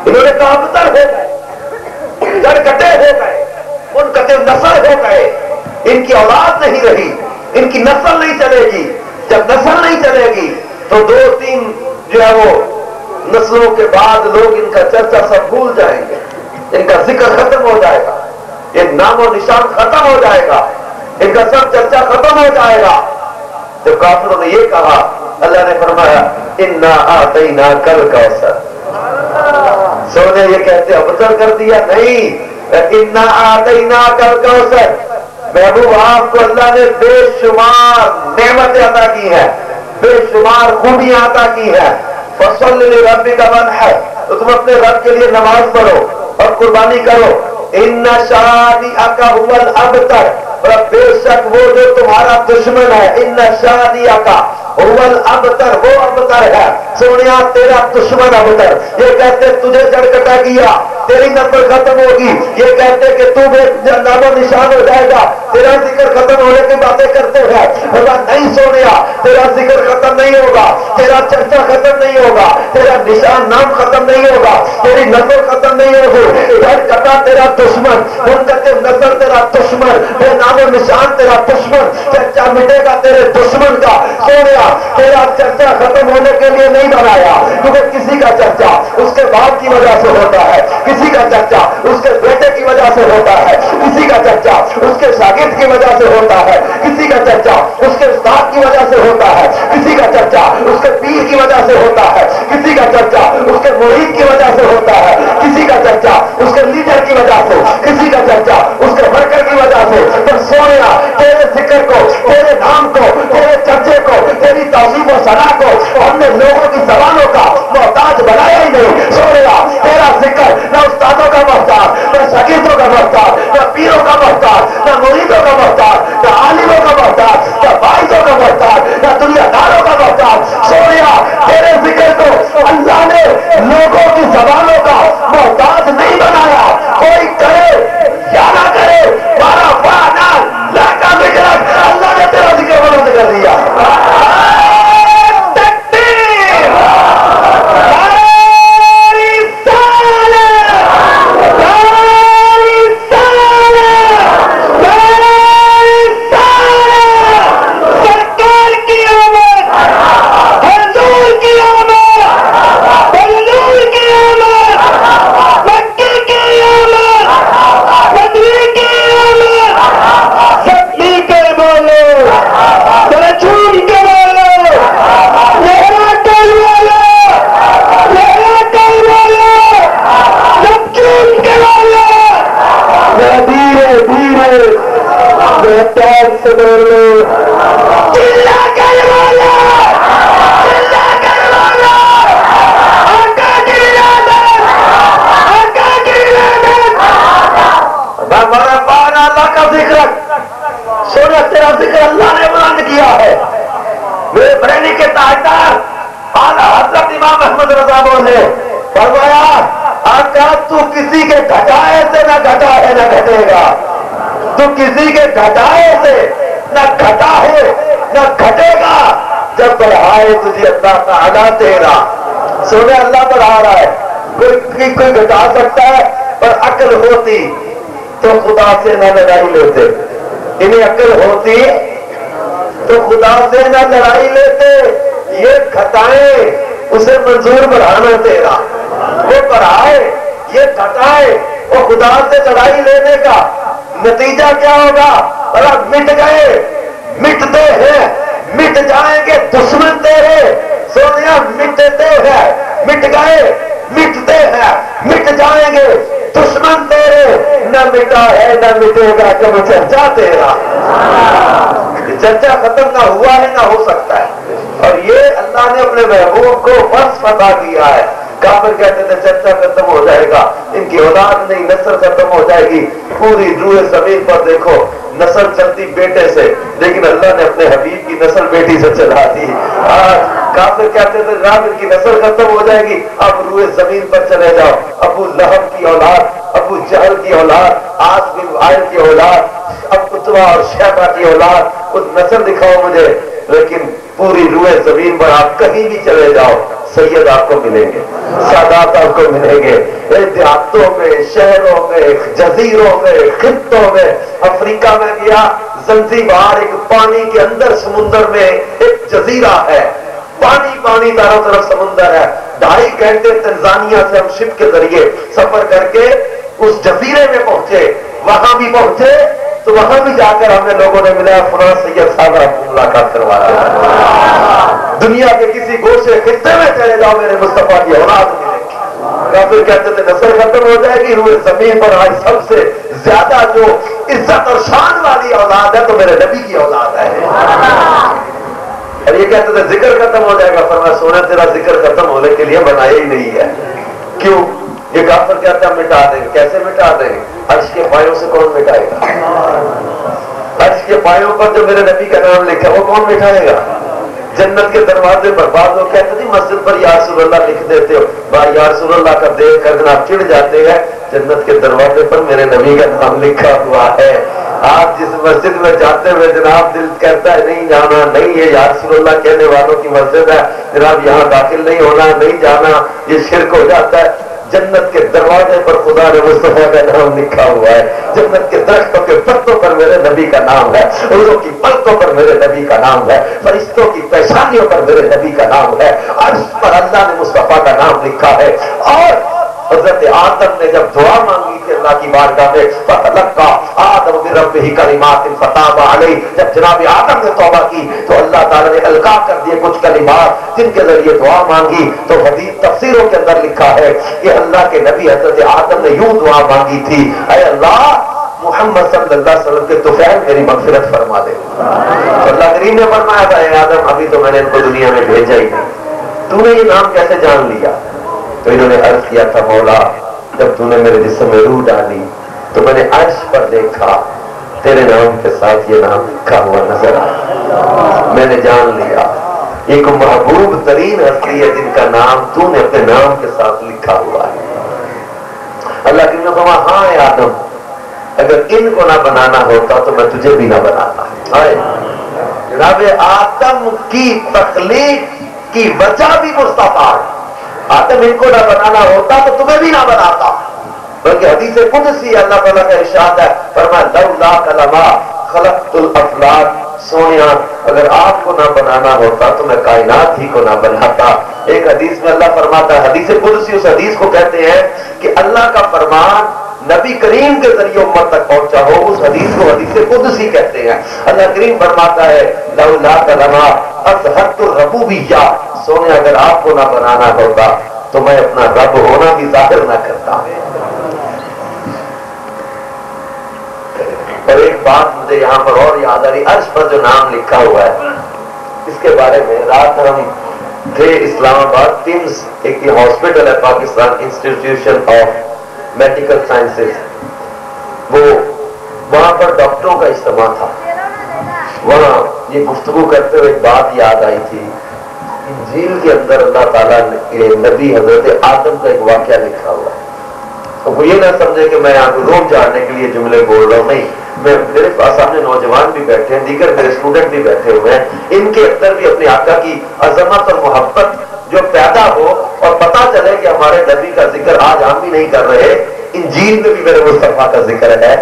Speaker 5: انہوں نے کہا ابتر ہو گئے, جڑ کٹے ہو گئے, منقطع نسل ہو گئے، ان کی اولاد نہیں رہی، ان کی نسل نہیں چلے گی. جب نسل نہیں چلے گی تو 2-3 جو ہے وہ نسلوں کے بعد لوگ ان کا چرچا سب بھول جائیں گے، ان کا ذکر ختم ہو جائے گا، یہ نام و نشان ختم ہو جائے گا، ان کا سب چرچا ختم ہو جائے گا. جب کافروں نے یہ کہا، اللہ نے فرمایا انا اعطیناک الکوثر. سونے یہ کہتے ابتر کر دیا؟ نہیں، انا اعطیناک الکوثر. محبوب آپ کو اللہ نے بے شمار نعمتیں عطا کی ہیں، بے شمار خوبیاں عطا کی ہیں. فصل لربک وانحر، تو تم اپنے رب کے لیے نماز پڑھو اور قربانی کرو. ان شانئک هو الابتر، اور بے شک وہ جو تمہارا دشمن ہے، ان شانئک هو الابتر، وہ ابتر ہے. سونیا تیرا دشمن ابتر. یہ کہتے تجھے جڑ کٹا کیا، تیری نسل ختم ہوگی. یہ کہتے کہ تو بے نام و نشان ہو جائے گا، تیرا ذکر ختم ہونے کی باتیں کرتے ہیں. نہیں سونیا، تیرا ذکر ختم نہیں ہوگا، تیرا چرچا ختم نہیں ہوگا، تیرا نشان نام ختم نہیں ہوگا، تیری نسل ختم نہیں ہوگی. جڑ کٹا تیرا دشمن، منقطع نسل تیرا دشمن، بے نام و نشان تیرا دشمن. چرچا مٹے گا تیرے دشمن کا. سونیا تیرا چرچا ختم ہونے کے لیے نہیں بنایا، کیونکہ کسی کا چرچا اس کے باپ کی وجہ سے ہوتا ہے، کسی کا چرچا اس کے بیٹے کی وجہ سے ہوتا ہے، کسی کا چرچا اس کے شاگرد کی وجہ سے ہوتا ہے، کسی کا چرچا اس کے استاد کی وجہ سے ہوتا ہے، کسی کا چرچا اس کے پیر کی وجہ سے ہوتا ہے، کسی کا چرچا اس کے مرید کی وجہ سے ہوتا ہے، کسی کا چرچا اس کے لیڈر کی وجہ سے، کسی کا چرچا اس کے ورکر کی وجہ سے. پر سویا تیرے ذکر کو، تیرے نام کو، تیرے چرچے کو، تیری تعظیم و ثنا کو ہم نے لوگوں کی زبانوں کا محتاج بنایا ہی نہیں. سویا تیرا ذکر نہ استادوں کا محتاج، نہ شاگردوں کا محتاج، نہ پیروں کا محتاج، نہ مریدوں کا محتاج، نہ عالموں کا محتاج، نہ باعثوں کا محتاج، نہ دنیا داروں کا محتاج. سویا تیرے ذکر کو اللہ نے لوگوں کی زبانوں کا محتاج نہیں بنایا. کوئی کرے یا نہ کرے، مارا فانا لا کا ذکر اللہ نے تیرا ذکر بلند کر دیا. سونا تیرا ذکر اللہ نے بلند کیا ہے. میرے بریلی کے تاجدار اعلیٰ حضرت امام احمد رضا نے فرمایا آقا تو کسی کے گھٹائے سے نہ گھٹا ہے نہ گھٹے گا، تو کسی کے گھٹائے سے نہ گھٹا ہے نہ گھٹے گا. جب بڑھائے تجھے اللہ تعالیٰ تیرا. سونے اللہ بڑھا رہا ہے. کوئی گھٹا سکتا ہے، پر عقل ہوتی تو خدا سے نہ لڑائی لیتے. انہیں عقل ہوتی تو خدا سے نہ لڑائی لیتے. یہ گھٹائے اسے منظور بڑھانا تیرا، وہ بڑھائے یہ گھٹائے، وہ خدا سے لڑائی لینے کا نتیجہ کیا ہوگا؟ اور اب مٹ گئے، مٹتے ہیں، مٹ جائیں گے دشمن تیرے. سونیا مٹتے ہیں، مٹ گئے، مٹتے ہیں، مٹ جائیں گے دشمن تیرے. نہ مٹا ہے نہ مٹے گا جب چرچا تیرا. چرچا ختم نہ ہوا ہے نہ ہو سکتا ہے. اور یہ اللہ نے اپنے محبوب کو وصف عطا کیا ہے. کافر کہتے تھے چرچا ختم ہو جائے گا، ان کی اولاد نہیں، نسل ختم ہو جائے گی. پوری روئے زمین پر دیکھو نسل چلتی بیٹے سے، لیکن اللہ نے اپنے حبیب کی نسل بیٹی سے چلا دی. کافر کہتے تھے جناب ان کی نسل ختم ہو جائے گی، اب روئے زمین پر چلے جاؤ. ابو لہب کی اولاد، ابو جہل کی اولاد، عاص بن وائل کی اولاد، اب اتبا اور شیبہ کی اولاد، اس نسل دکھاؤ مجھے. لیکن پوری روئے زمین پر آپ کہیں بھی چلے جاؤ سید آپ کو ملیں گے، سادات آپ کو ملیں گے، دیہاتوں میں، شہروں میں، جزیروں میں، خطوں میں۔ افریقہ میں گیا، زنزیبار ایک پانی کے اندر سمندر میں ایک جزیرہ ہے، پانی پانی چاروں طرف سمندر ہے۔ 2.5 گھنٹے تنزانیہ سے ہم شپ کے ذریعے سفر کر کے اس جزیرے میں پہنچے، وہاں بھی پہنچے تو وہاں بھی جا کر ہمیں لوگوں نے ملا فلاں سید صاحب آپ کو ملاقات کروایا۔ دنیا کے کسی گوشے خطے میں چلے جاؤ میرے مصطفیٰ کی اولاد ملے گی۔ کافر کہتے تھے نسل ختم ہو جائے گی، روئے زمین پر آج سب سے زیادہ جو عزت اور شان والی اولاد ہے تو میرے نبی کی اولاد ہے۔ اور یہ کہتے تھے ذکر ختم ہو جائے گا، فرمایا سونا تیرا ذکر ختم ہونے کے لیے بنایا ہی نہیں ہے۔ کیوں؟ یہ کافر کہتا ہے مٹا دیں گے، کیسے مٹا دیں گے؟ عرش کے پایوں سے کون مٹائے گا؟ عرش کے پایوں پر جو میرے نبی کا نام لکھا وہ کون مٹائے گا؟ جنت کے دروازے پر بعض لوگ کہتے تھے مسجد پر یا رسول اللہ لکھ دیتے ہو، بھائی یا رسول اللہ کا دیکھ کر جناب چڑ جاتے ہیں، جنت کے دروازے پر میرے نبی کا نام لکھا ہوا ہے۔ آپ جس مسجد میں جاتے ہوئے جناب دل کہتا ہے نہیں جانا، نہیں یہ یا رسول اللہ کہنے والوں کی مسجد ہے جناب، یہاں داخل نہیں ہونا، نہیں جانا، یہ شرک ہو جاتا ہے۔ جنت کے دروازے پر خدا نے مصطفیٰ کا نام لکھا ہوا ہے، جنت کے درختوں کے پتوں پر میرے نبی کا نام ہے، عورتوں کی پلکوں پر میرے نبی کا نام ہے، فرشتوں کی پیشانیوں پر میرے نبی کا نام ہے، عرش پر اللہ نے مصطفیٰ کا نام لکھا ہے۔ اور حضرت آدم نے جب دعا مانگی تھی اللہ کی بارگاہ میں، فَتَلَقَّىٰ آدَمُ مِن رَبِّهِ كَلِمَاتٍ فَتَابَ عَلَيْهِ، جب جناب آدم نے توبہ کی تو اللہ تعالیٰ نے القا کر دیے کچھ کلمات جن کے ذریعے دعا مانگی۔ تو حدیث تفسیروں کے اندر لکھا ہے کہ اللہ کے نبی حضرت آدم نے یوں دعا مانگی تھی، اے اللہ محمد صلی اللہ علیہ وسلم کے طفیل میری مغفرت فرما دے۔ تو اللہ کریم نے فرمایا تھا اے آدم ابھی تو میں نے ان کو دنیا میں بھیجا ہی نہیں، تو نے یہ نام کیسے جان لیا؟ تو انہوں نے عرض کیا تھا مولا جب تو نے میرے جسم میں روح ڈالی تو میں نے عرش پر دیکھا تیرے نام کے ساتھ یہ نام لکھا ہوا نظر آیا، میں نے جان لیا ایک محبوب ترین ہستی ہے جن کا نام تو نے اپنے نام کے ساتھ لکھا ہوا ہے۔ اللہ کی نے کہا ہاں اے آدم اگر ان کو نہ بنانا ہوتا تو میں تجھے بھی نہ بناتا۔ جناب آدم کی تخلیق کی وجہ بھی مصطفیٰ ہے، آدم ان کو نہ بنانا ہوتا تو تمہیں بھی نہ بناتا، بلکہ حدیث قدسی اللہ تعالیٰ کا ارشاد ہے، فرمایا لولاک لما خلقت الافلاک، سونیا اگر آپ کو نہ بنانا ہوتا تو میں کائنات ہی کو نہ بناتا۔ ایک حدیث میں اللہ فرماتا ہے، حدیث قدسی اس حدیث کو کہتے ہیں کہ اللہ کا فرمان نبی کریم کے ذریعے امت تک پہنچا ہو، اس حدیث کو حدیث قدسی کہتے ہیں۔ اللہ کریم فرماتا ہے لولاک لما اظہرت الربوبیہ، سونے اگر آپ کو نہ بنانا ہوتا تو میں اپنا رب ہونا بھی ظاہر نہ کرتا۔ اور ایک بات مجھے یہاں پر اور یاد آ رہی، عرش پر جو نام لکھا ہوا ہے اس کے بارے میں رات ہم تھے اسلام آباد، ٹیمز ایک ہاسپٹل ہے Pakistan institution of medical sciences, وہ وہاں پر ڈاکٹروں کا اجتماع تھا، وہاں یہ گفتگو کرتے ہوئے ایک بات یاد آئی تھی، انجیل کے اندر اللہ تعالیٰ نے نبی حضرت آدم کا ایک واقعہ لکھا ہوا ہے۔ وہ یہ نہ سمجھے کہ میں یہاں کو روم جاننے کے لیے جملے بول رہا ہوں، نہیں، میرے سامنے نوجوان بھی بیٹھے ہیں، دیگر میرے اسٹوڈنٹ بھی بیٹھے ہوئے ہیں، ان کے اندر بھی اپنے آقا کی عظمت اور محبت جو پیدا ہو اور پتا چلے کہ ہمارے نبی کا ذکر آج ہم بھی نہیں کر رہے، انجیل میں بھی میرے مصطفیٰ کا ذکر ہے۔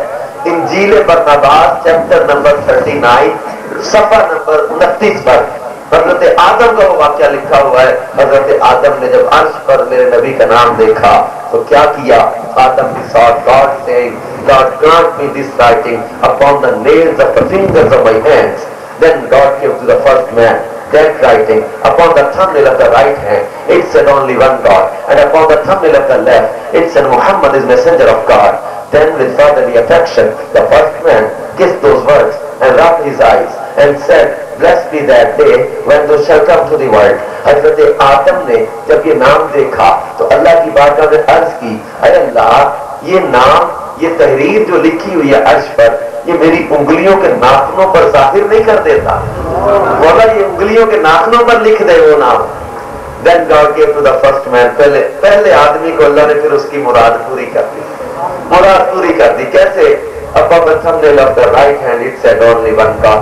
Speaker 5: انجیل برناباس چیپٹر نمبر 39 صفحہ نمبر 29 پر حضرت آدم کا وہ واقعہ لکھا ہوا ہے۔ حضرت آدم نے جب عرش پر میرے نبی کا نام دیکھا تو کیا کیا؟ آدم نے sought God saying, God grant me this writing upon the nails of the fingers of my hands. Then God gave to the first man that writing upon the thumbnail of the right hand. It said only one God, and upon the thumbnail of the left it said Muhammad is messenger of God. Then with fatherly affection the first man kissed those words and rubbed his eyes and said, blessed be that day when thou shalt come to the world. حضرت آدم نے جب یہ نام دیکھا تو اللہ کی بارگاہ میں عرض کی، اے اللہ یہ نام، یہ تحریر جو لکھی ہوئی ہے عرش پر، یہ میری انگلیوں کے ناخنوں پر ظاہر نہیں کر دیتا، مولا یہ انگلیوں کے ناخنوں پر لکھ دے وہ نام۔ Then God gave to the first man، پہلے آدمی کو اللہ نے پھر اس کی مراد پوری کر دی، مراد پوری کر دی۔ کیسے؟ above the thumbnail of the right hand it said only one God.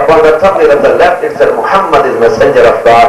Speaker 5: Upon the thumbnail of the left it said Muhammad is messenger of God.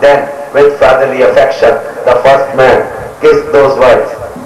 Speaker 5: Then with fatherly affection the first man kissed those words.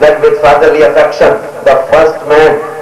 Speaker 5: then with fatherly affection the first man,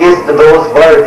Speaker 5: kissed those words,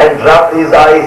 Speaker 5: and rubbed his eyes,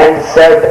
Speaker 5: and said,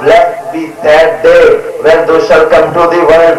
Speaker 5: blessed be that day when thou shall come to the world.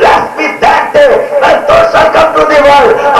Speaker 5: blessed be that day when thou shall come to the world.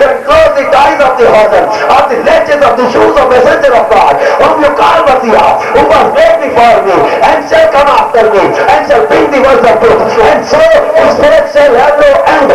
Speaker 5: then close the ties of the horses of the latches of the shoes of messenger of God whom you call Messiah, who was made before me and shall come after me and shall bring the words of truth and so his faith shall have no end.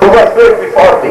Speaker 5: Who was made before me,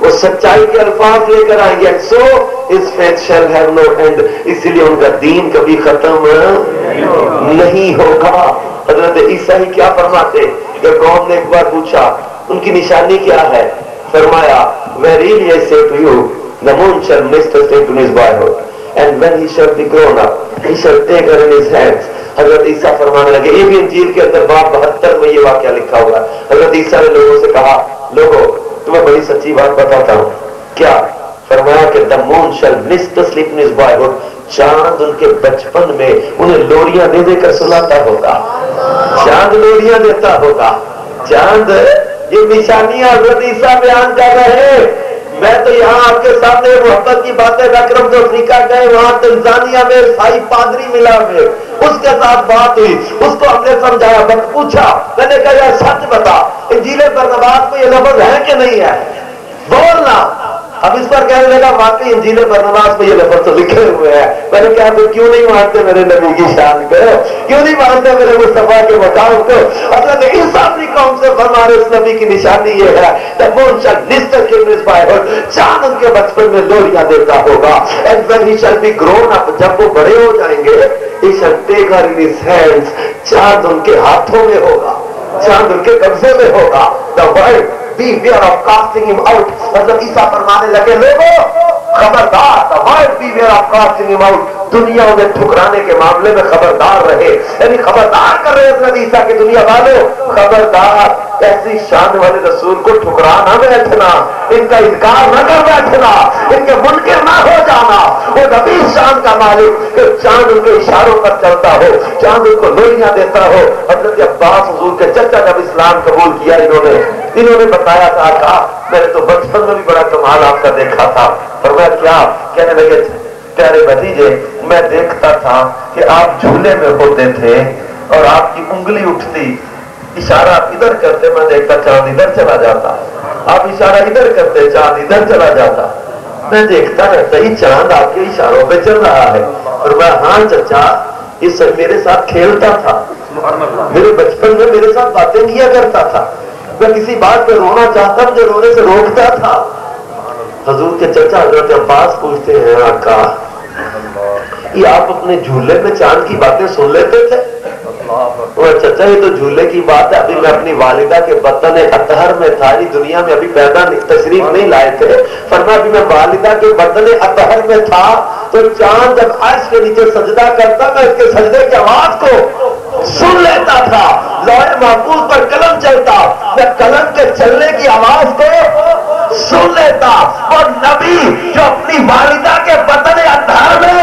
Speaker 5: وہ سچائی کے الفاظ لے کر آئیں گے. سو his faith shall have no end. اسی لیے ان کا دین کبھی ختم نہیں ہوگا. حضرت عیسیٰ ہی کیا فرماتے کہ قوم نے ایک بار پوچھا ان کی نشانی کیا ہے؟ فرمایا verily I say to you the moon shall miss the state in his boyhood and when he shall be grown up he shall take her in his hands. حضرت عیسیٰ فرمانے لگے, یہ بھی انجیل کے اندر باب 72 میں یہ واقعہ لکھا ہوا ہے. حضرت عیسیٰ نے لوگوں سے کہا, لوگوں تمہیں بڑی سچی بات بتاتا ہوں. کیا؟ فرمایا کہ the moon shall miss the sleep in his boyhood. چاند ان کے بچپن میں انہیں لوریاں دے دے کر سلاتا ہوگا. چاند لوریاں دیتا ہوگا. چاند, یہ نشانیاں حضرت عیسیٰ بیان کر رہے ہیں. میں تو یہاں آپ کے سامنے محبت کی باتیں رکھ رہا ہوں. جو افریقہ گئے وہاں تنزانیہ میں عیسائی پادری ملا میں, اس کے ساتھ بات ہوئی, اس کو ہم نے سمجھایا, بس پوچھا, میں نے کہا یار سچ بتا انجیل برنباس میں یہ لفظ ہے کہ نہیں ہے, بولنا. اب اس پر کہنے لگا واقعی انجیل برنباس میں یہ لفظ تو لکھے ہوئے ہیں. میں نے کہا تو کیوں نہیں مانتے میرے نبی کی شان کو, کیوں نہیں مانتے میرے مصطفیٰ کے مقام کو؟ حضرت عیسیٰ اپنی قوم سے فرمانے اس نبی کی نشانی یہ ہے کہ moon shall miss the state in his boyhood. چاند ان کے بچپن میں لوریاں دیتا ہوگا. And when he shall be grown up, جب وہ بڑے ہو جائیں گے, he shall take her in his hands. چاند ان کے ہاتھوں میں ہوگا, چاند ان کے قبضے میں ہوگا. The world beware of casting him out. حضرت عیسیٰ فرمانے لگے, لوگوں خبردار, the world beware of casting him out. دنیا انہیں ٹھکرانے کے معاملے میں خبردار رہے. یعنی خبردار کر رہے حضرت عیسیٰ کی دنیا والوں, خبردار ایسی شان والے رسول کو ٹھکرا نہ بیٹھنا, ان کا انکار نہ کر بیٹھنا, ان کے منکر نہ ہو جانا. وہ نبی شان کا مالک کہ چاند ان کے اشاروں پر چلتا ہو, چاند ان کو لوریاں دیتا ہو. حضرت عباس حضور کے چچا جب اسلام قبول کیا انہوں نے بتایا تھا, کہا میں نے تو بچپن میں بھی بڑا کمال آپ کا دیکھا تھا. فرمایا کیا؟ کہنے لگے پیارے بھتیجے میں دیکھتا تھا کہ آپ جھولے میں ہوتے تھے اور آپ کی انگلی اٹھتی, اشارہ آپ ادھر کرتے, میں دیکھتا چاند ادھر چلا جاتا, آپ اشارہ ادھر کرتے چاند ادھر چلا جاتا, میں دیکھتا رہتا ہی چاند آپ کے اشاروں پہ چل رہا ہے. اور میں ہاں چچا یہ سب میرے ساتھ کھیلتا تھا, میرے بچپن میں میرے ساتھ باتیں کیا کرتا تھا, میں کسی بات پہ رونا چاہتا مجھے رونے سے روکتا تھا. حضور کے چچا حضرت عباس پوچھتے ہیں, آقا یہ آپ اپنے جھولے میں چاند کی باتیں سن لیتے تھے؟ چچا یہ تو جھولے کی بات ہے, ابھی میں اپنی والدہ کے بطن اطہر میں تھا, دنیا میں ابھی پیدا تشریف نہیں لائے تھے. فرمایا ابھی میں والدہ کے بطن اطہر میں تھا تو چاند جب عرش کے نیچے سجدہ کرتا میں اس کے سجدے کی آواز کو سن لیتا تھا. لوح محفوظ پر قلم چلتا, میں قلم کے چلنے کی آواز کو سن لیتا. اور نبی جو اپنی والدہ کے بطن اطہر میں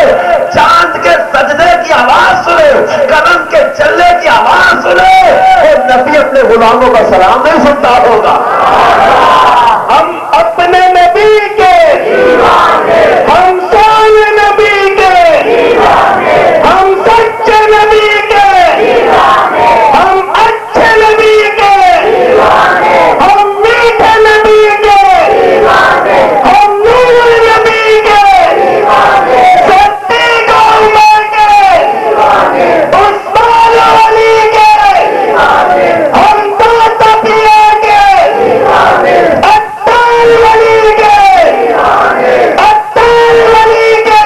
Speaker 5: چاند کے سجدے کی آواز سنے, قلم کے چلنے کی آواز سنے, اور نبی اپنے غلاموں کا سلام نہیں سنتا ہوگا. ہم اپنے نبی کے, ہم سارے نبی کے, ہم سچے نبی کے, ہم اچھے نبی کے, ہم میٹھے نبی کے, ہم نور نبی کے, سچی قوم کے, عثمان علی کے, ہم تو تقیہ کے, اتار ولی کے, اتار ولی کے,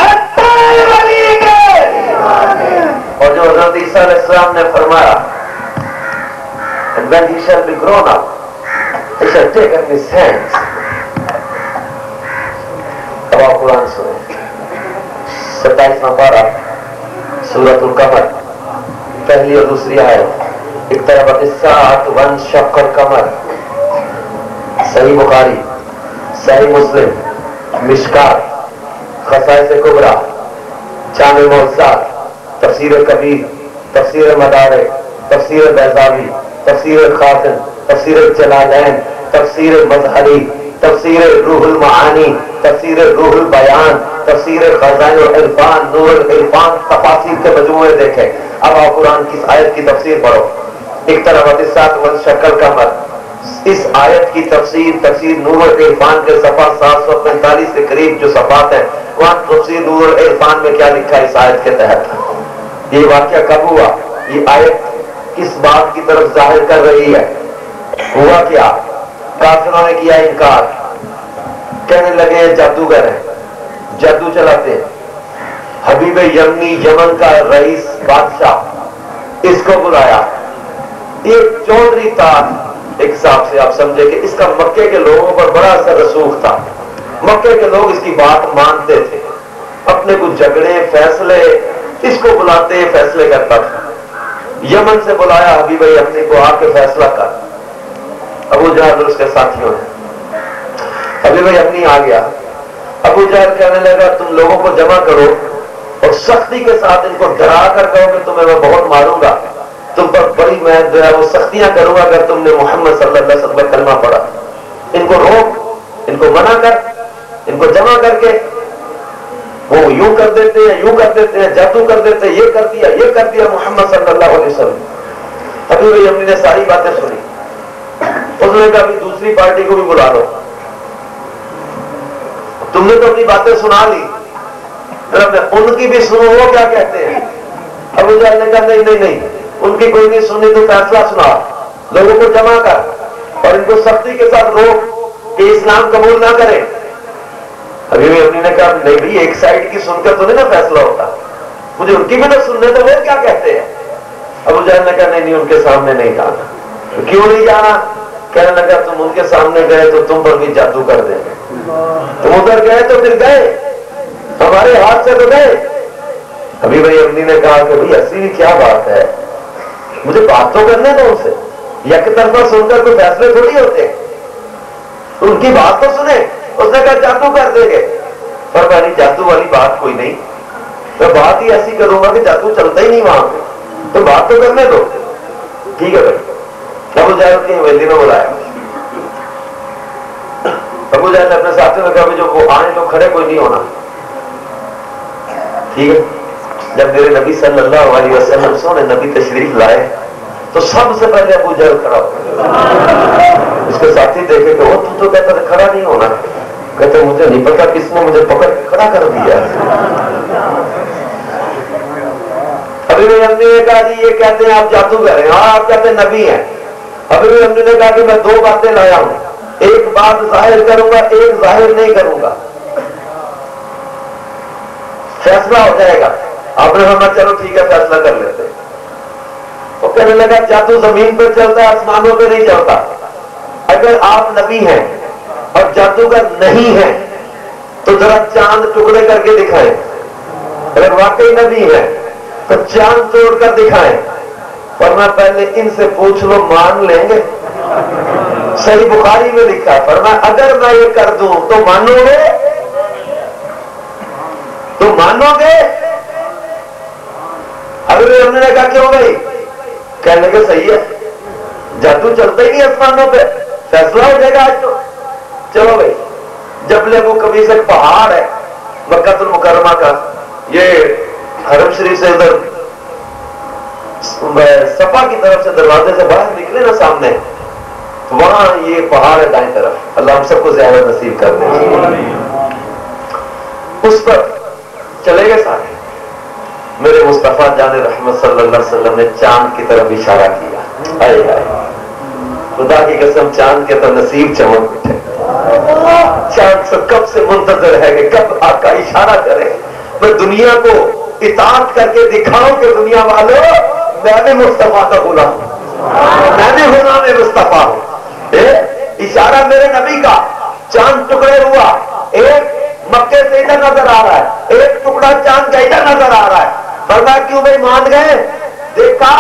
Speaker 5: اتار ولی کے. اور جو حضرت عیسیٰ علیہ السلام نے فرمایا and when he shall be grown up he shall take in his hands. اب آپ قرآن سنیں 27واں پارہ سورۃ القمر پہلی اور دوسری آیت. اقتربت الساعۃ وانشق القمر. صحیح بخاری, صحیح مسلم, مشکات, خصائص کبریٰ, جامع معجزات, تفسیر کبیر, تفسیر مدارک, تفسیر بیضاوی, تفسیر خاتم, تفسیر جلالین, تفسیر مظہری, تفسیر روح المعانی, تفسیر روح البیان, تفسیر خزائن العرفان, نور العرفان, تفاسیر کے مجموعے دیکھیں. اب آپ قرآن کی آیت کی تفسیر پڑھو. اقتربت الساعۃ وانشق القمر, اس آیت کی تفسیر نور العرفان کے صفحہ 745 کے قریب جو صفحات ہیں وہاں تفسیر نور العرفان میں کیا لکھا ہے اس آیت کے تحت. یہ واقعہ کب ہوا؟ یہ آیت کس بات کی طرف ظاہر کر رہی ہے؟ ہوا کیا کافروں نے کیا انکار، کہنے لگے جادوگر ہیں، جادو چلاتے ہیں۔ حبیب یمنی یمن کا رئیس بادشاہ اس کو بلایا، ایک چودھری تھا، ایک حساب سے آپ سمجھے کہ اس کا مکے کے لوگوں پر بڑا اثر رسوخ تھا، مکے کے لوگ اس کی بات مانتے تھے، اپنے کچھ جھگڑے فیصلے اس کو بلاتے فیصلے کرتا تھا۔ یمن سے بلایا حبیب یمنی کو، آ کے فیصلہ کر۔ ابو جہل اور اس کے ساتھیوں نے، حبیب یمنی آ گیا۔ ابو جہل کہنے لگا تم لوگوں کو جمع کرو اور سختی کے ساتھ ان کو ڈرا کر کہو کہ تمہیں میں بہت ماروں گا، تم پر بڑی میں جو ہے وہ سختیاں کروں گا اگر تم نے محمد صلی اللہ علیہ وسلم کا کلمہ پڑھا۔ ان کو روک، ان کو منع کر، ان کو جمع کر کے وہ یوں کر دیتے ہیں، یوں کر دیتے ہیں، جادو کر دیتے ہیں، یہ کر دیا محمد صلی اللہ علیہ وسلم۔ حبیب یمنی نے ساری باتیں سنی، اس نے کہا بھی دوسری پارٹی کو بھی بلا لو، تم نے تو اپنی باتیں سنا لی، ان کی بھی سنو وہ کیا کہتے ہیں۔ ابو جہل نے کہا نہیں، ان کی کوئی نہیں سنی تو فیصلہ سنا، لوگوں کو جمع کر اور ان کو سختی کے ساتھ روک کہ اسلام قبول نہ کریں۔ حبیب یمنی نے کہا نہیں بھائی، ایک سائڈ کی سن کر تو نہیں نا فیصلہ ہوتا، مجھے ان کی بھی تو سننے تو وہ کیا کہتے ہیں۔ ابو جہل نے کہا نہیں ان کے سامنے نہیں جانا۔ کیوں نہیں جانا؟ کہنے لگا تم ان کے سامنے گئے تو تم پر بھی جادو کر دیں گے، تم ادھر گئے تو پھر گئے، ہمارے ہاتھ سے تو گئے۔ حبیب یمنی نے کہا کہ بھائی اصلی کیا بات ہے، مجھے بات تو کرنے دو ان سے، یک طرفہ سن کر کوئی فیصلے تھوڑی ہوتے، ان کی بات تو سنے۔ اس نے کہا جادو کر دیں گے، پر میں جادو والی بات کوئی نہیں، میں بات ہی ایسی کروں گا کہ جادو چلتا ہی نہیں وہاں پہ، تو بات تو کرنے دو۔ ٹھیک ہے بھائی، ابو جہل کی حویلی میں بلایا۔ ابو جہل نے اپنے ساتھیوں نے کہا جو وہ آئیں تو کھڑے، کوئی نہیں ہونا۔ ٹھیک ہے، جب میرے نبی صلی اللہ علیہ وسلم سونے نبی تشریف لائے تو سب سے پہلے ابو جہل کھڑا ہو، اس کے ساتھی دیکھے کہ وہ تو کہتا تھا کھڑا نہیں ہونا، کہتے مجھے نہیں پتا کس نے مجھے پکڑ کے کھڑا کر دیا۔ حبیب یمنی نے کہا جی یہ کہتے ہیں آپ جادوگر ہیں، ہاں آپ کہتے ہیں نبی ہیں۔ حبیب یمنی نے کہا کہ میں دو باتیں لایا ہوں، ایک بات ظاہر کروں گا، ایک ظاہر نہیں کروں گا، فیصلہ ہو جائے گا۔ آپ نے فرمایا چلو ٹھیک ہے فیصلہ کر لیتے۔ وہ کہنے لگا جادو زمین پہ چلتا ہے، آسمانوں پہ نہیں چلتا۔ اگر آپ نبی ہیں اور جادوگر نہیں ہیں تو ذرا چاند ٹکڑے کر کے دکھائیں، اگر واقعی نبی ہے تو چاند توڑ کر دکھائیں، فرمایا پہلے ان سے پوچھ لو مان لیں گے۔ صحیح بخاری میں لکھا ہے، فرمایا اگر میں یہ کر دوں تو مانو گے، تو مانو گے؟ ابھی ہم نے کہا کیوں بھائی؟ کہنے کے صحیح ہے، جادو چلتا ہی نہیں آسمانوں پہ، فیصلہ ہو جائے گا آج تو۔ چلو بھائی، جبل ابو قبیس ایک پہاڑ ہے مکہ المکرمہ کا، یہ حرم شریف سے ادھر صفا کی طرف سے دروازے سے باہر نکلے نا سامنے، وہاں یہ پہاڑ ہے دائیں طرف، اللہ ہم سب کو زیارت نصیب کر دے۔ اس پر چلے گئے سارے، میرے مصطفیٰ جان رحمت صلی اللہ علیہ وسلم نے چاند کی طرف اشارہ کیا۔ آئے آئے خدا کی قسم، چاند کے تو نصیب چمک اٹھے، چاند سے کب سے منتظر ہے کہ کب آقا اشارہ کرے، میں دنیا کو اطاعت کر کے دکھاؤں کہ دنیا والوں میں بھی مصطفیٰ کا غلام ہوں، میں بھی غلام مصطفیٰ ہوں۔ اشارہ میرے نبی کا، چاند ٹکڑے ہوا، ایک مکے سے ادھر نظر آ رہا ہے، ایک ٹکڑا چاند کا ادھر نظر آ رہا ہے۔ فرمایا کیوں بھائی مان گئے؟ دیکھا؟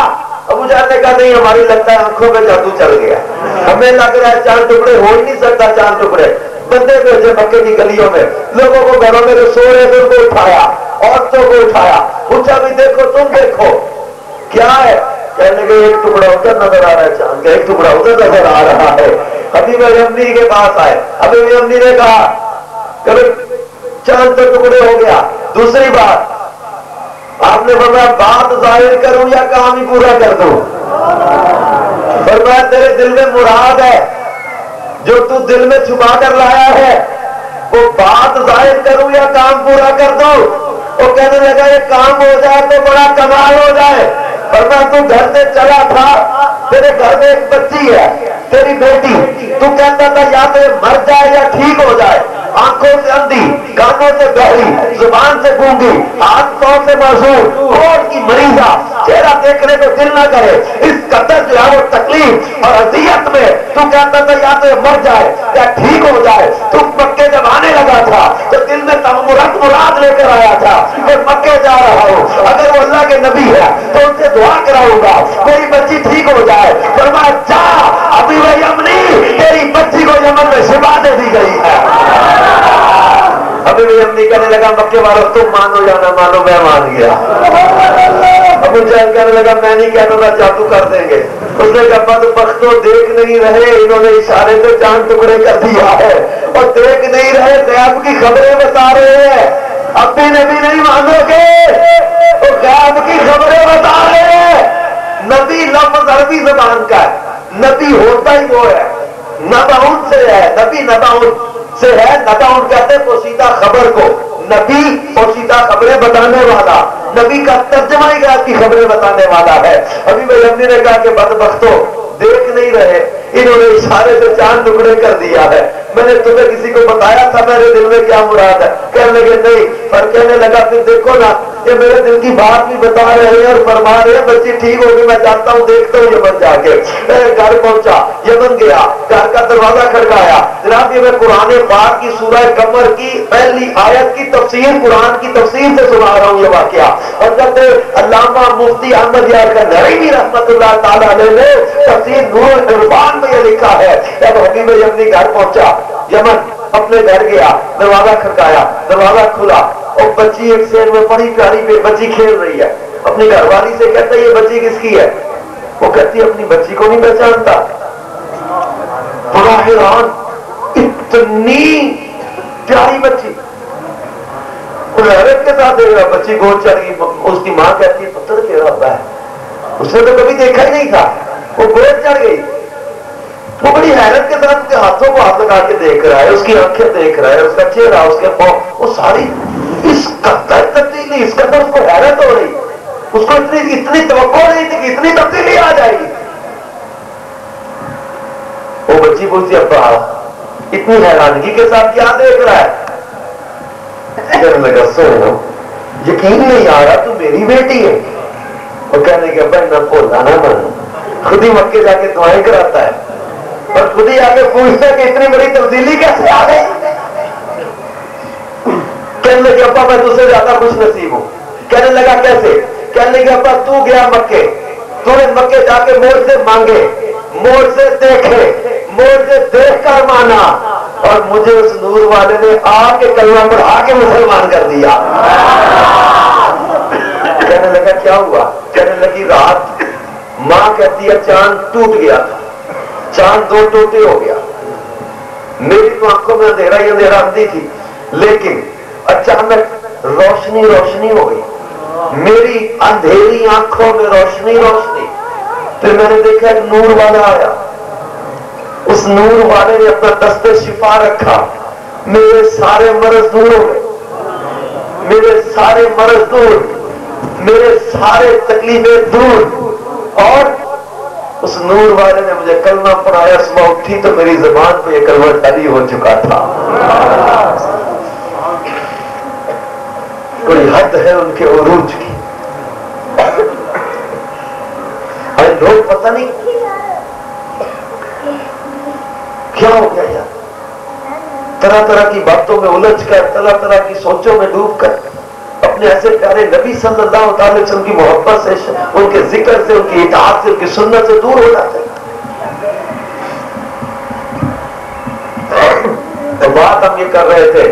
Speaker 5: ابو جہل نے کہا نہیں ہماری لگتا ہے آنکھوں میں جادو چل گیا، ہمیں لگ رہا ہے چاند ٹکڑے ہو ہی نہیں سکتا، چاند ٹکڑے بندے بھیجے مکے کی گلیوں میں، لوگوں کو گھروں میں جو سو رہے تھے ان کو اٹھایا، عورتوں کو اٹھایا، پوچھا بھی دیکھو تم دیکھو کیا ہے؟ کہنے لگے ایک ٹکڑا ادھر نظر آ رہا ہے چاند کا، ایک ٹکڑا ادھر نظر آ رہا ہے۔ حبیب یمنی کے پاس آئے، حبیب یمنی نے کہا کہ چاند تو ٹکڑے ہو گیا، دوسری بات آپ نے فرمایا بات ظاہر کروں یا کام ہی پورا کر دوں؟ فرمایا تیرے دل میں مراد ہے، جو تو دل میں چھپا کر لایا ہے وہ بات ظاہر کروں یا کام پورا کر دوں؟ وہ کہنے لگا یہ کام ہو جائے تو بڑا کمال ہو جائے۔ فرمایا تو گھر سے چلا تھا تیرے گھر میں ایک بچی ہے تیری بیٹی, تو کہتا تھا یا تو مر جائے یا ٹھیک ہو جائے, آنکھوں سے اندھی, کانوں سے بہری, زبان سے گونگی, ہاتھ پاؤں سے معذور, کوڑ کی مریضہ, چہرہ دیکھنے کو دل نہ کرے, اس قدر جو ہے وہ تکلیف اور اذیت میں تو کہتا تھا یا تو مر جائے یا ٹھیک ہو جائے. تو مکے جب آنے لگا تھا تو دل میں مراد لے کر آیا تھا کہ مکے جا رہا ہوں, اگر وہ اللہ کے نبی ہے تو ان سے دعا کراؤں گا میری بچی ٹھیک ہو جائے. فرمایا جا ابھی وہ یمنی, تیری بچی کو یمن میں شفا دے دی گئی ہے. ابھی بھی امی کہنے لگا مکے والوں تم مانو یا نہ مانو, میں مان گیا. ابو جہل کہنے لگا میں نہیں کہتا تھا جادو کر دیں گے. اس نے کہا بد بختوں دیکھ نہیں رہے, انہوں نے اشارے سے چاند ٹکڑے کر دیا ہے, اور دیکھ نہیں رہے غیب کی خبریں بتا رہے ہیں. اب بھی نبی نہیں مانو گے تو غیب کی خبریں بتا رہے ہیں. نبی لفظ عربی زبان کا ہے, نبی ہوتا ہی وہ ہے, نبعون سے ہے, نبی نبعون سے ہے. نبعون کہتے ہیں پوشیدہ خبر کو, نبی پوشیدہ خبریں بتانے والا, نبی کا ترجمہ ہی غیب کی خبریں بتانے والا ہے. ابھی بھائی امی نے کہا کہ بدبختوں دیکھ نہیں رہے, انہوں نے اشارے سے چاند ٹکڑے کر دیا ہے. میں نے تمہیں کسی کو بتایا تھا میرے دل میں کیا مراد ہے؟ کہنے لگے نہیں. پر کہنے لگا پھر دیکھو نا یہ میرے دل کی بات بھی بتا رہے ہیں اور فرما رہے ہیں بچی ٹھیک ہوگی, میں جانتا ہوں, دیکھتا ہوں یمن جا کے. گھر پہنچا, یمن گیا, گھر کا دروازہ کھڑکایا. جناب یہ میں قرآن پاک کی سورہ قمر کی پہلی آیت کی تفسیر, قرآن کی تفسیر سے سنا رہا ہوں یہ واقعہ. حضرت علامہ مفتی احمد یار کا نعیمی رحمت اللہ تعالیٰ علیہ نے تفسیر نور العرفان میں یہ لکھا ہے. جب حبیب یمنی گھر پہنچا یمن, اپنے گھر گیا, دروازہ کھڑکایا, دروازہ کھلا, اور بچی ایک سین میں بڑی پیاری بچی کھیل رہی ہے. اپنی گھر والی سے کہتا ہے یہ بچی کس کی ہے؟ وہ کہتی ہے اپنی بچی کو نہیں پہچانتا. بڑا حیران, اتنی پیاری بچی. حیرت کے ساتھ دیکھ رہا, بچی گود چڑھ گئی. اس کی ماں کہتی ہے پتر تیرا ابا ہے, اس نے تو کبھی دیکھا ہی نہیں تھا, وہ گود چڑھ گئی. وہ بڑی حیرت کے ساتھ اس کے ہاتھوں کو ہاتھ لگا کے دیکھ رہا ہے, اس کی آنکھیں دیکھ رہا ہے, اس کا چہرہ, اس کے پاؤں, وہ ساری اس قدر تبدیلی, اس قدر اس کو حیرت ہو رہی, اس کو اتنی توقع نہیں تھی کہ اتنی تبدیلی آ جائے گی. وہ بچی پوچھتی ابا اتنی حیرانگی کے ساتھ کیا دیکھ رہا ہے؟ کہنے لگا سو یقین نہیں آ رہا تو میری بیٹی ہے. وہ کہنے کے ابا نہ بھولا نہ مانو, خود ہی مکے جا کے دعائیں کراتا ہے اور خود ہی آگے پوچھتا ہے کہ اتنی بڑی تبدیلی کیسے آ گئی. کہنے لگے ابا میں تجھ سے زیادہ خوش نصیب ہوں. کہنے لگا کیسے؟ کہنے لگے ابا تو گیا مکے, تو نے مکے جا کے موڑ سے مانگے, موڑ سے دیکھے, موڑ سے دیکھ کر مانا, اور مجھے اس نور والے نے آ کے کلمہ پڑھا کے مسلمان کر دیا. کہنے لگا کیا ہوا؟ کہنے لگی رات ماں کہتی ہے چاند ٹوٹ گیا تھا, چاند دو ٹوٹے ہو گیا. میری تو آنکھوں میں اندھیرا ہی اندھیرا اندھی تھی, لیکن اچانک روشنی روشنی ہو گئی, میری اندھیری آنکھوں میں روشنی روشنی. پھر میں نے دیکھا ایک نور والا آیا, اس نور والے نے اپنا دست شفا رکھا, میرے سارے مرض دور ہو گئے, میرے سارے مرض دور, میرے سارے تکلیفیں دور. اور اس نور والے نے مجھے کلمہ پڑھایا, صبح اٹھی تو میری زبان پہ یہ کلمہ ٹلی ہو چکا تھا. کوئی حد ہے ان کے عروج کی. لوگ پتہ نہیں کیا ہو گیا یار, طرح طرح کی باتوں میں الجھ کر, طرح طرح کی سوچوں میں ڈوب کر اپنے ایسے پیارے نبی صلی اللہ علیہ وسلم کی محبت سے, ان کے ذکر سے, ان کی اطاعت سے, ان کی سنت سے دور ہو جاتے ہیں. تو بات ہم یہ کر رہے تھے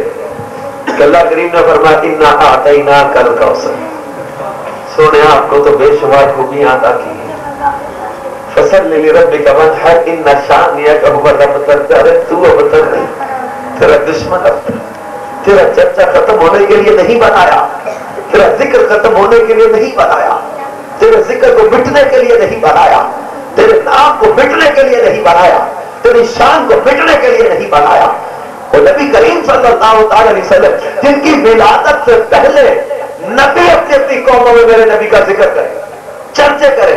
Speaker 5: کہ اللہ کریم نے فرمایا انا اعطیناک الکوثر, سونے آپ کو تو بے شمار خوبیاں عطا کی ہیں. فصلی لربک وانحر ان شانئک هو الابتر. تو ابتر نہیں, تیرا دشمن ابتر. تیرا چرچا ختم ہونے کے لیے نہیں بنایا, تیرا ذکر ختم ہونے کے لیے نہیں بنایا, تیرے ذکر کو مٹنے کے لیے نہیں بنایا, تیرے نام کو مٹنے کے لیے نہیں بنایا, تیری شان کو مٹنے کے لیے نہیں بنایا. وہ نبی کریم صلی اللہ علیہ وسلم جن کی ولادت سے پہلے نبی اپنی اپنی قوموں میں میرے نبی کا ذکر کرے, چرچے کرے,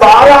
Speaker 5: 12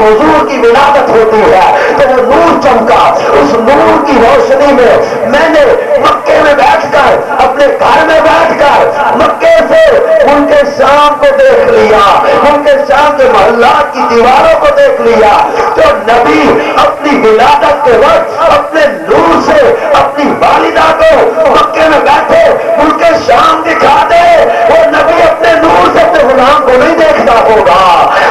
Speaker 5: جب حضور کی ولادت ہوتی ہے تو وہ نور چمکا، اس نور کی روشنی میں میں نے مکے میں بیٹھ کر، اپنے گھر میں بیٹھ کر مکے سے ملک شام کو دیکھ لیا، ملک شام کے محلات کی دیواروں کو دیکھ لیا. جو نبی اپنی ولادت کے وقت اپنے نور سے اپنی والدہ کو مکے میں بیٹھے ملک شام دکھا دے، وہ نبی اپنے نور سے اپنے غلام کو نہیں دیکھتا ہوگا،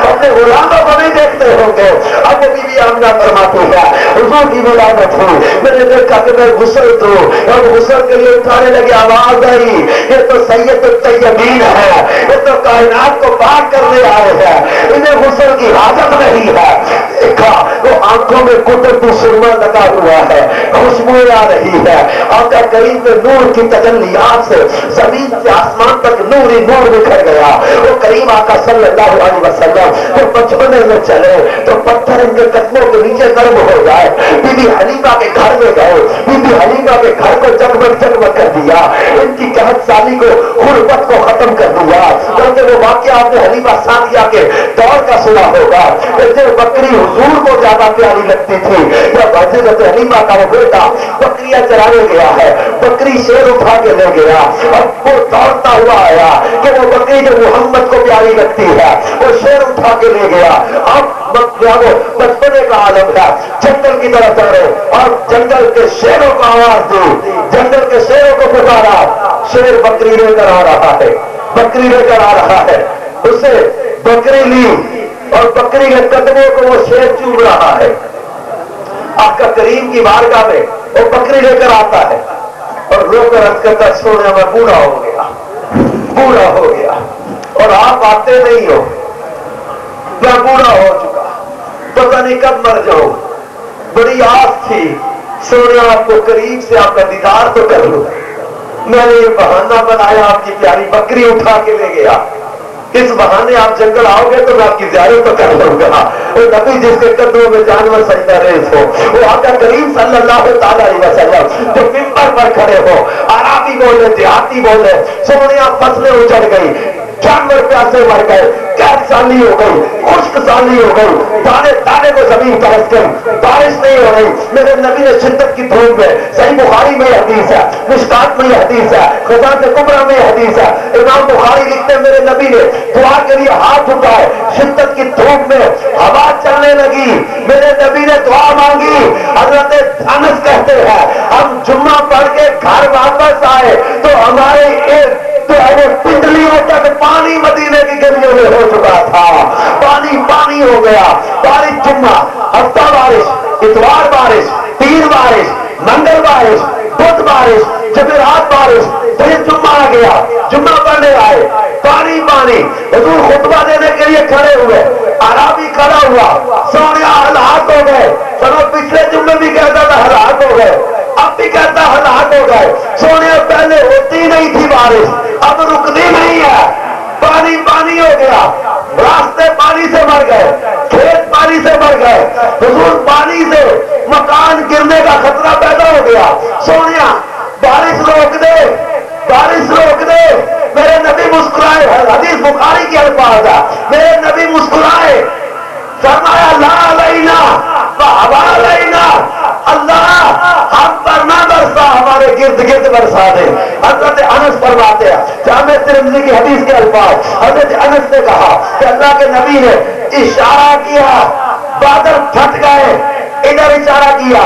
Speaker 5: اپنے غلاموں کو نہیں دیکھتے ہوں گے. اب بی بی آمنہ فرماتی ہے حضور کی ولادت ہوئی، میں نے دیکھا کہ میں غسل دوں، اور غسل کے لیے اٹھانے لگے، آواز آئی یہ تو سید الطیبین ہے، یہ تو کائنات کو پاک کرنے آئے ہیں، انہیں غسل کی حاجت نہیں ہے. دیکھا وہ آنکھوں میں قدرتی سرما لگا ہوا ہے، خوشبو آ رہی ہے، آقا کریم میں نور کی تجلیات سے زمین سے آسمان تک نور ہی نور بکھر گیا. وہ کریم آقا صلی اللہ علیہ وسلم جو بچپنے میں چلے تو پتھر ان کے قدموں کے نیچے نرم ہو جائے. بی بی حلیمہ کے گھر میں گئے، بی بی حلیمہ کے گھر کو جگمگ جگمگ کر دیا، ان کی قحط سالی کو غربت کو ختم کر دیا. کیونکہ وہ واقعہ آپ نے حلیمہ ثانیہ کے دور کا سنا ہوگا کہ جو بکری حضور کو زیادہ پیاری لگتی تھی، جب حضرت حلیمہ کا وہ بیٹا بکریاں چرانے گیا ہے، بکری شیر اٹھا کے لے گیا، اب وہ دوڑتا ہوا آیا کہ وہ بکری جو محمد کو پیاری لگتی ہے وہ شیر اٹھا کے لے گیا. اب بچپنے کا عالم ہے، جنگل کی طرف چڑھے اور جنگل کے شیروں کو آواز دی، جنگل کے شیروں کو پکارا. شیر بکری لے کر آ رہا ہے، بکری لے کر آ رہا ہے. اسے بکری لی اور بکری کے قدموں کو وہ شیر چوم رہا ہے. آقا کریم کی بارگاہ میں وہ بکری لے کر آتا ہے اور رو کر عرض کرتا سونے میں بوڑھا ہو گیا، بوڑھا ہو گیا اور آپ آتے نہیں ہو، میں بوڑھا ہو چکا، پتہ نہیں کب مر جاؤں. بڑی آس تھی سونے آپ کو قریب سے آپ کا دیدار تو کر لوں. میں نے یہ بہانہ بنایا، آپ کی پیاری بکری اٹھا کے لے گیا. اس بہانے آپ جنگل آؤ گے تو میں آپ کی زیارت تو کر لوں گا. وہ نبی جس کے قدموں میں جانور سجدہ ریز ہو، وہ آقا کریم صلی اللہ تعالی علیہ وسلم جو منبر پر کھڑے ہو، عربی بولے، دیہاتی بولے، سونیاں فصلیں اجڑ گئی، جانور پیاسے مر گئے، قحط سالی ہو گئی، خشک سالی ہو گئی، دانے دانے کو زمین ترس گئی، بارش نہیں ہو رہی. میرے نبی نے شدت کی دھوپ میں، صحیح بخاری میں یہ حدیث ہے، مشکات میں یہ حدیث ہے، خزانۃ کبریٰ میں یہ حدیث ہے، امام بخاری لکھتے ہیں میرے نبی نے دعا کے لیے ہاتھ اٹھائے، شدت کی دھوپ میں ہوا چلنے لگی، میرے نبی نے دعا مانگی. حضرت انس کہتے ہیں ہم جمعہ پڑھ کے گھر واپس آئے تو ہمارے ایک پنڈلیوں تک پانی مدینے کی گلیوں میں ہو چکا تھا، پانی پانی ہو گیا. بارش جمعہ، ہفتہ بارش، اتوار بارش، پیر بارش، منگل بارش، بدھ بارش، جمعرات بارش، پھر جمعہ آ گیا، جمعہ پڑھنے آئے، پانی پانی. حضور خطبہ دینے کے لیے کھڑے ہوئے، عربی کھڑا ہوا، سونیا ہلاک ہو گئے. چلو پچھلے جمعے بھی کہتا تھا ہلاک ہو گئے، اب بھی کہتا ہلاک ہو گئے. سونیا پہلے ہوتی نہیں تھی بارش، اب رکتی نہیں ہے، پانی پانی ہو گیا، راستے پانی سے مر گئے، کھیت پانی سے مر گئے. حضور پانی سے مکان گرنے کا خطرہ پیدا ہو گیا. سونیا بارش روک دے، بارش روک دے. میرے نبی مسکرائے، حدیث بخاری کی الفاظ ہے، میرے نبی مسکرائے، فرمایا لا علینا فہوا علینا، اللہ ہم پر نہ برسا، ہمارے گرد گرد برسا دے. حضرت انس فرماتے ہیں، جامع ترمذی کی حدیث کے الفاظ، حضرت انس نے کہا کہ اللہ کے نبی نے اشارہ کیا، بادل پھٹ گئے، ادھر اشارہ کیا،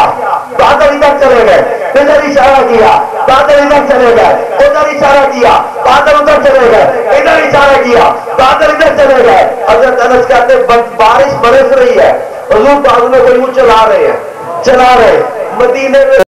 Speaker 5: بادل ادھر چلے گئے، ادھر اشارہ کیا، بادل ادھر چلے گئے، ادھر اشارہ کیا، بادل ادھر چلے گئے، ادھر اشارہ کیا، بادل ادھر چلے گئے. حضرت انس کہتے بارش برس رہی ہے، حضور بادلوں کو یوں چلا رہے ہیں، چلا رہے مدینے میں